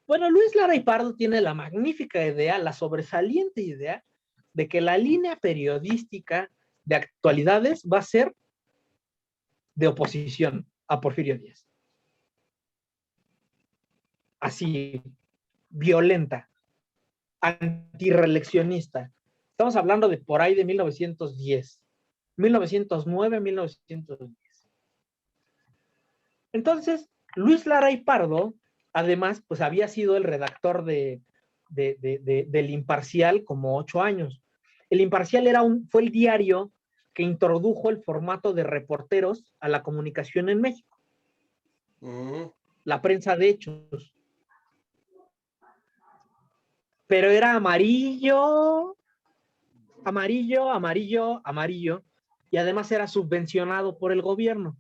Bueno, Luis Lara y Pardo tiene la magnífica idea, la sobresaliente idea, de que la línea periodística de Actualidades va a ser de oposición a Porfirio Díaz. Así, violenta, antireeleccionista. Estamos hablando de por ahí de 1910, 1909, 1910. Entonces, Luis Lara y Pardo, además, pues había sido el redactor del Imparcial como 8 años. El Imparcial fue el diario que introdujo el formato de reporteros a la comunicación en México. La prensa de hechos. Pero era amarillo, amarillo, amarillo, amarillo, y además era subvencionado por el gobierno.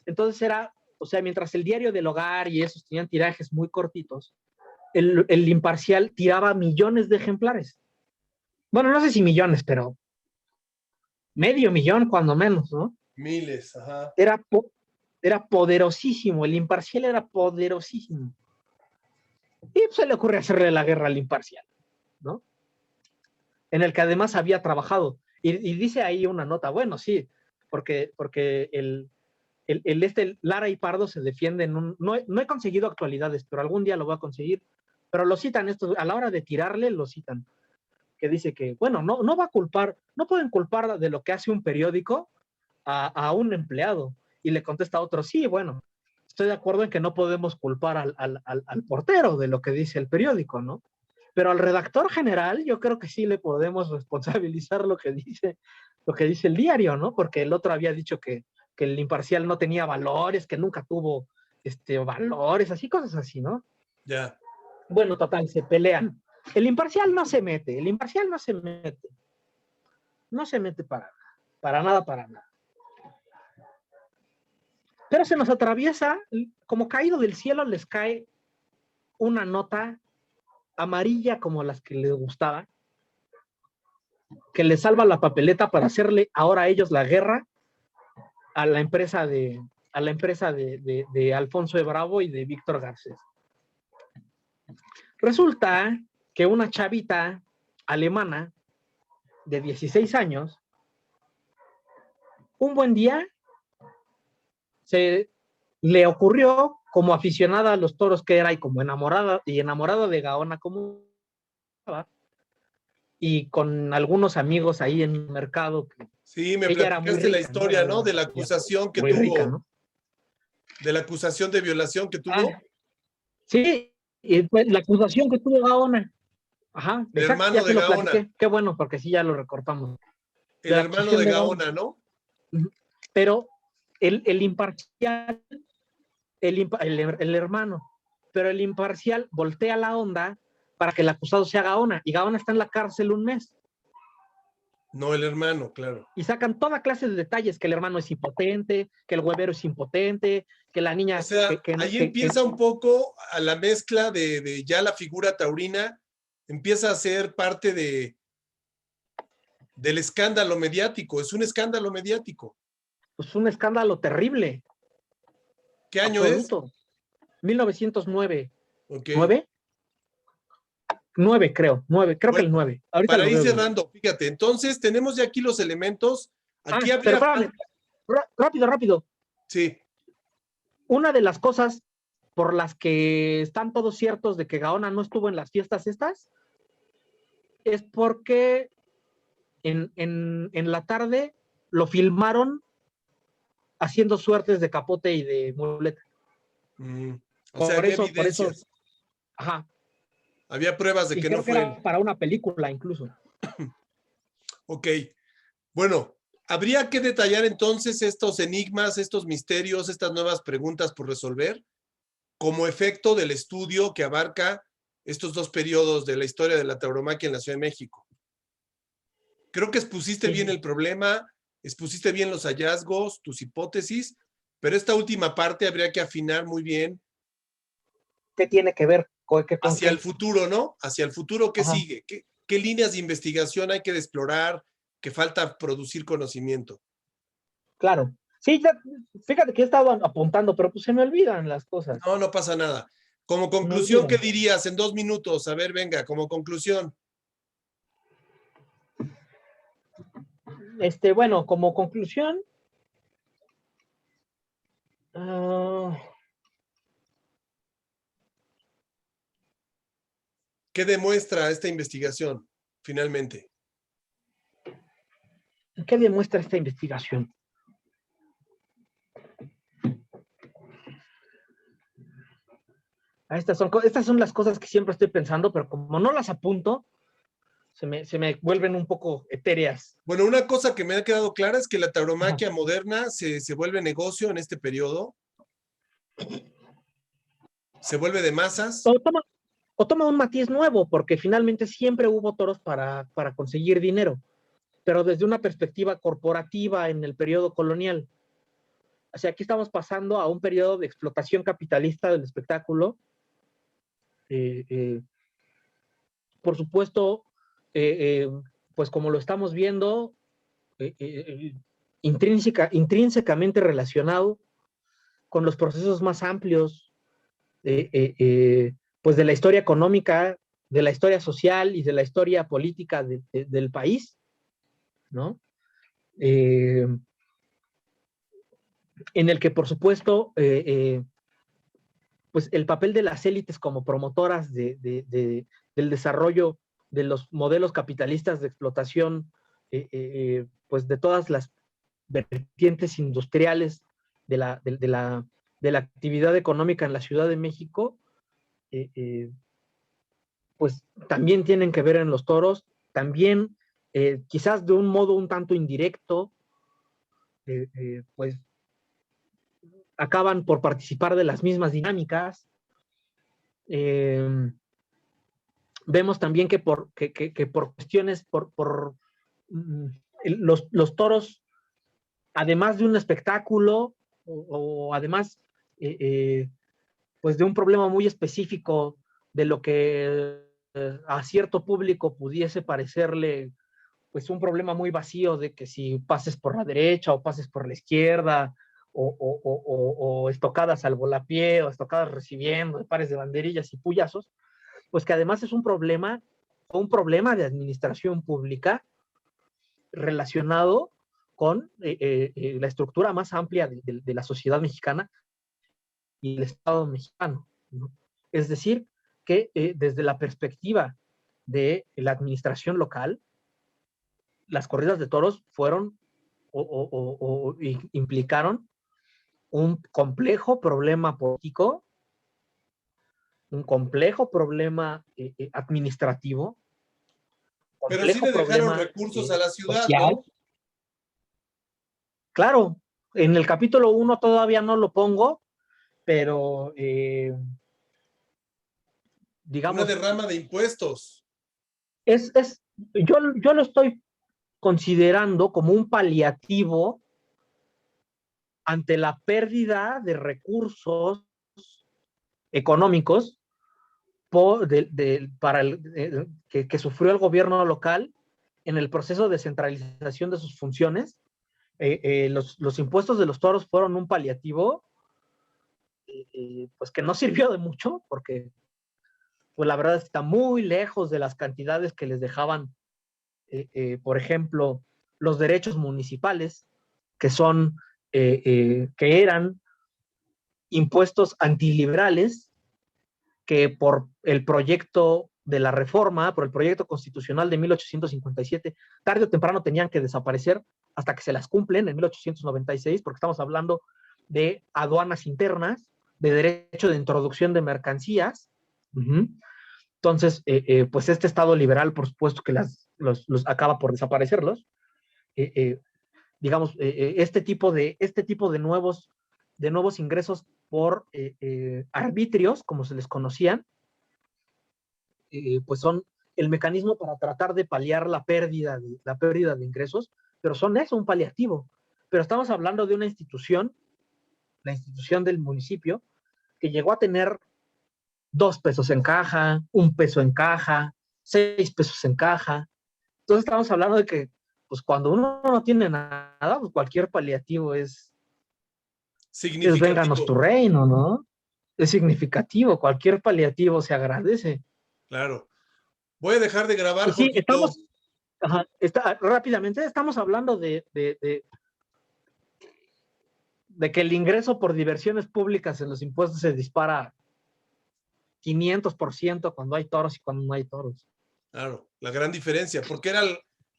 Entonces era, o sea, mientras el Diario del Hogar y esos tenían tirajes muy cortitos, el Imparcial tiraba millones de ejemplares. Bueno, no sé si millones, pero medio millón cuando menos, ¿no? Miles, ajá. Era poderosísimo, el Imparcial era poderosísimo. Y se le ocurre hacerle la guerra al Imparcial, ¿no? En el que además había trabajado. Y dice ahí una nota, bueno, sí, porque Lara y Pardo se defienden. No he conseguido actualidades, pero algún día lo voy a conseguir. Pero lo citan esto, a la hora de tirarle, lo citan. Que dice que, bueno, no va a culpar, no pueden culpar de lo que hace un periódico a un empleado. Y le contesta a otro, sí, bueno, estoy de acuerdo en que no podemos culpar al portero de lo que dice el periódico, ¿no? Pero al redactor general yo creo que sí le podemos responsabilizar lo que dice el diario, ¿no? Porque el otro había dicho que el Imparcial no tenía valores, que nunca tuvo valores, así, cosas así, ¿no? Ya. Bueno, total, se pelean. El Imparcial no se mete, no se mete para nada. Pero se nos atraviesa, como caído del cielo, les cae una nota amarilla como las que les gustaba, que les salva la papeleta para hacerle ahora a ellos la guerra a la empresa de Alfonso de Bravo y de Víctor Garcés. Resulta que una chavita alemana de 16 años, un buen día se le ocurrió, como aficionada a los toros que era y como enamorada de Gaona como estaba, y con algunos amigos ahí en el mercado. Sí, me ella era muy platicaste rica, la historia, ¿no? De la ella acusación que muy tuvo. rica, ¿no? De la acusación de violación que tuvo. Sí, y pues, la acusación que tuvo Gaona. Ajá, El exacto, ya hermano te de lo Gaona. platiqué. Qué bueno, porque sí ya lo recortamos. El De la hermano acusación de de Gaona. Gaona, ¿no? Pero el Imparcial, el hermano, pero el Imparcial voltea la onda para que el acusado sea Gaona, y Gaona está en la cárcel un mes. No, el hermano, claro. Y sacan toda clase de detalles, que el hermano es impotente, que el huevero es impotente, que la niña... O sea, ahí empieza un poco a la mezcla de ya la figura taurina, empieza a ser parte del escándalo mediático, es un escándalo mediático. Pues un escándalo terrible. ¿Qué año absoluto. 1909. Ok. ¿9? 9, creo. 9, creo Bueno, que el 9. Ahorita para lo ir veo. cerrando, fíjate, entonces tenemos ya aquí los elementos. Aquí Pero habría... espérame. Rápido. Sí. Una de las cosas por las que están todos ciertos de que Gaona no estuvo en las fiestas estas es porque en la tarde lo filmaron haciendo suertes de capote y de muleta. O sea, había evidencias. Ajá. Había pruebas de Y que no creo que fue él. era para una película incluso. Ok. Bueno, habría que detallar entonces estos enigmas, estos misterios, estas nuevas preguntas por resolver, como efecto del estudio que abarca estos dos periodos de la historia de la tauromaquia en la Ciudad de México. Creo que expusiste bien el problema, expusiste bien los hallazgos, tus hipótesis, pero esta última parte habría que afinar muy bien. ¿Qué tiene que ver con hacia el futuro, ¿no? Hacia el futuro, ¿qué Ajá. sigue? ¿Qué líneas de investigación hay que explorar? Que falta producir conocimiento. Claro. Sí, ya, fíjate que he estado apuntando, pero pues se me olvidan las cosas. No pasa nada. Como conclusión, ¿qué dirías en 2 minutos? A ver, venga, como conclusión. Bueno, como conclusión, ¿qué demuestra esta investigación, finalmente? ¿qué demuestra esta investigación? Estas son las cosas que siempre estoy pensando, pero como no las apunto, se me vuelven un poco etéreas. Bueno, una cosa que me ha quedado clara es que la Ajá. tauromaquia moderna se vuelve negocio en este periodo, se vuelve de masas. O toma, o toma un matiz nuevo, porque finalmente siempre hubo toros para conseguir dinero, pero desde una perspectiva corporativa en el periodo colonial. O sea, aquí estamos pasando a un periodo de explotación capitalista del espectáculo. Eh, eh, por supuesto, eh, pues como lo estamos viendo, intrínsecamente relacionado con los procesos más amplios pues de la historia económica, de la historia social y de la historia política del país, ¿no? En el que, por supuesto, pues el papel de las élites como promotoras del desarrollo de los modelos capitalistas de explotación, pues de todas las vertientes industriales de la actividad económica en la Ciudad de México, pues también tienen que ver en los toros, también quizás de un modo un tanto indirecto, pues acaban por participar de las mismas dinámicas. Vemos también que por cuestiones, los toros, además de un espectáculo o además pues de un problema muy específico de lo que a cierto público pudiese parecerle pues un problema muy vacío de que si pases por la derecha o pases por la izquierda o estocadas al volapié o estocadas recibiendo pares de banderillas y puyazos, pues que además es un problema de administración pública relacionado con la estructura más amplia de la sociedad mexicana y el Estado mexicano, ¿no? Es decir, que desde la perspectiva de la administración local, las corridas de toros fueron o implicaron un complejo problema político, un complejo problema administrativo, Pero sí complejo le dejaron problema recursos a la ciudad, social. ¿no? Claro, en el capítulo 1 todavía no lo pongo, pero Una digamos, derrama de impuestos. yo lo estoy considerando como un paliativo ante la pérdida de recursos económicos que sufrió el gobierno local en el proceso de centralización de sus funciones. Los impuestos de los toros fueron un paliativo pues que no sirvió de mucho porque pues la verdad está muy lejos de las cantidades que les dejaban, por ejemplo, los derechos municipales, que son, que eran impuestos antiliberales, que por el proyecto de la reforma, por el proyecto constitucional de 1857, tarde o temprano tenían que desaparecer hasta que se las cumplen en 1896, porque estamos hablando de aduanas internas, de derecho de introducción de mercancías. Entonces, pues este Estado liberal, por supuesto que los acaba por desaparecerlos. Digamos, este tipo de nuevos ingresos por arbitrios, como se les conocían, pues son el mecanismo para tratar de paliar la pérdida de ingresos, pero son eso, un paliativo. Pero estamos hablando de una institución, la institución del municipio, que llegó a tener 2 pesos en caja, 1 peso en caja, 6 pesos en caja. Entonces estamos hablando de que, pues cuando uno no tiene nada, pues cualquier paliativo es vénganos tu Significativo. reino, ¿no? Es significativo, cualquier paliativo se agradece. Claro. Voy a dejar de grabar, Y sí, Jorgito. rápidamente, estamos hablando de que el ingreso por diversiones públicas en los impuestos se dispara 500% cuando hay toros y cuando no hay toros. Claro, la gran diferencia, porque era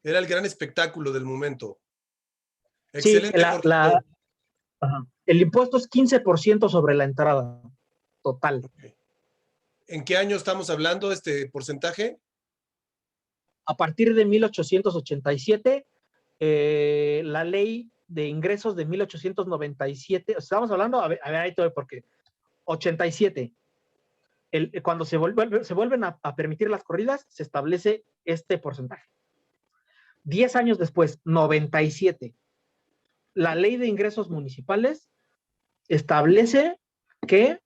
el gran espectáculo del momento. Sí, Excelente, Jorgito. el impuesto es 15% sobre la entrada total. Okay. ¿En qué año estamos hablando este porcentaje? A partir de 1887, la ley de ingresos de 1897, estamos hablando, a ver ahí todo por qué, 87, cuando se vuelven a permitir las corridas, se establece este porcentaje. 10 años después, 97, la ley de ingresos municipales establece que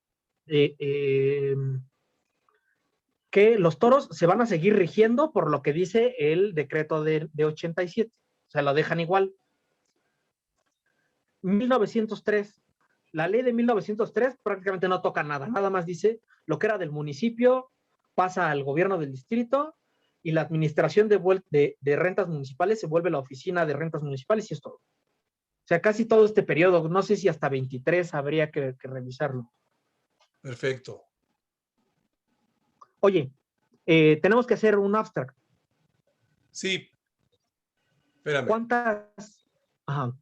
los toros se van a seguir rigiendo por lo que dice el decreto de 87. O sea, lo dejan igual. 1903. La ley de 1903 prácticamente no toca nada. Nada más dice lo que era del municipio pasa al gobierno del distrito y la administración de rentas municipales se vuelve la oficina de rentas municipales y es todo. O sea, casi todo este periodo, no sé si hasta 23 habría que revisarlo. Perfecto. Oye, tenemos que hacer un abstract. Sí. Espérame. ¿Cuántas? Ajá.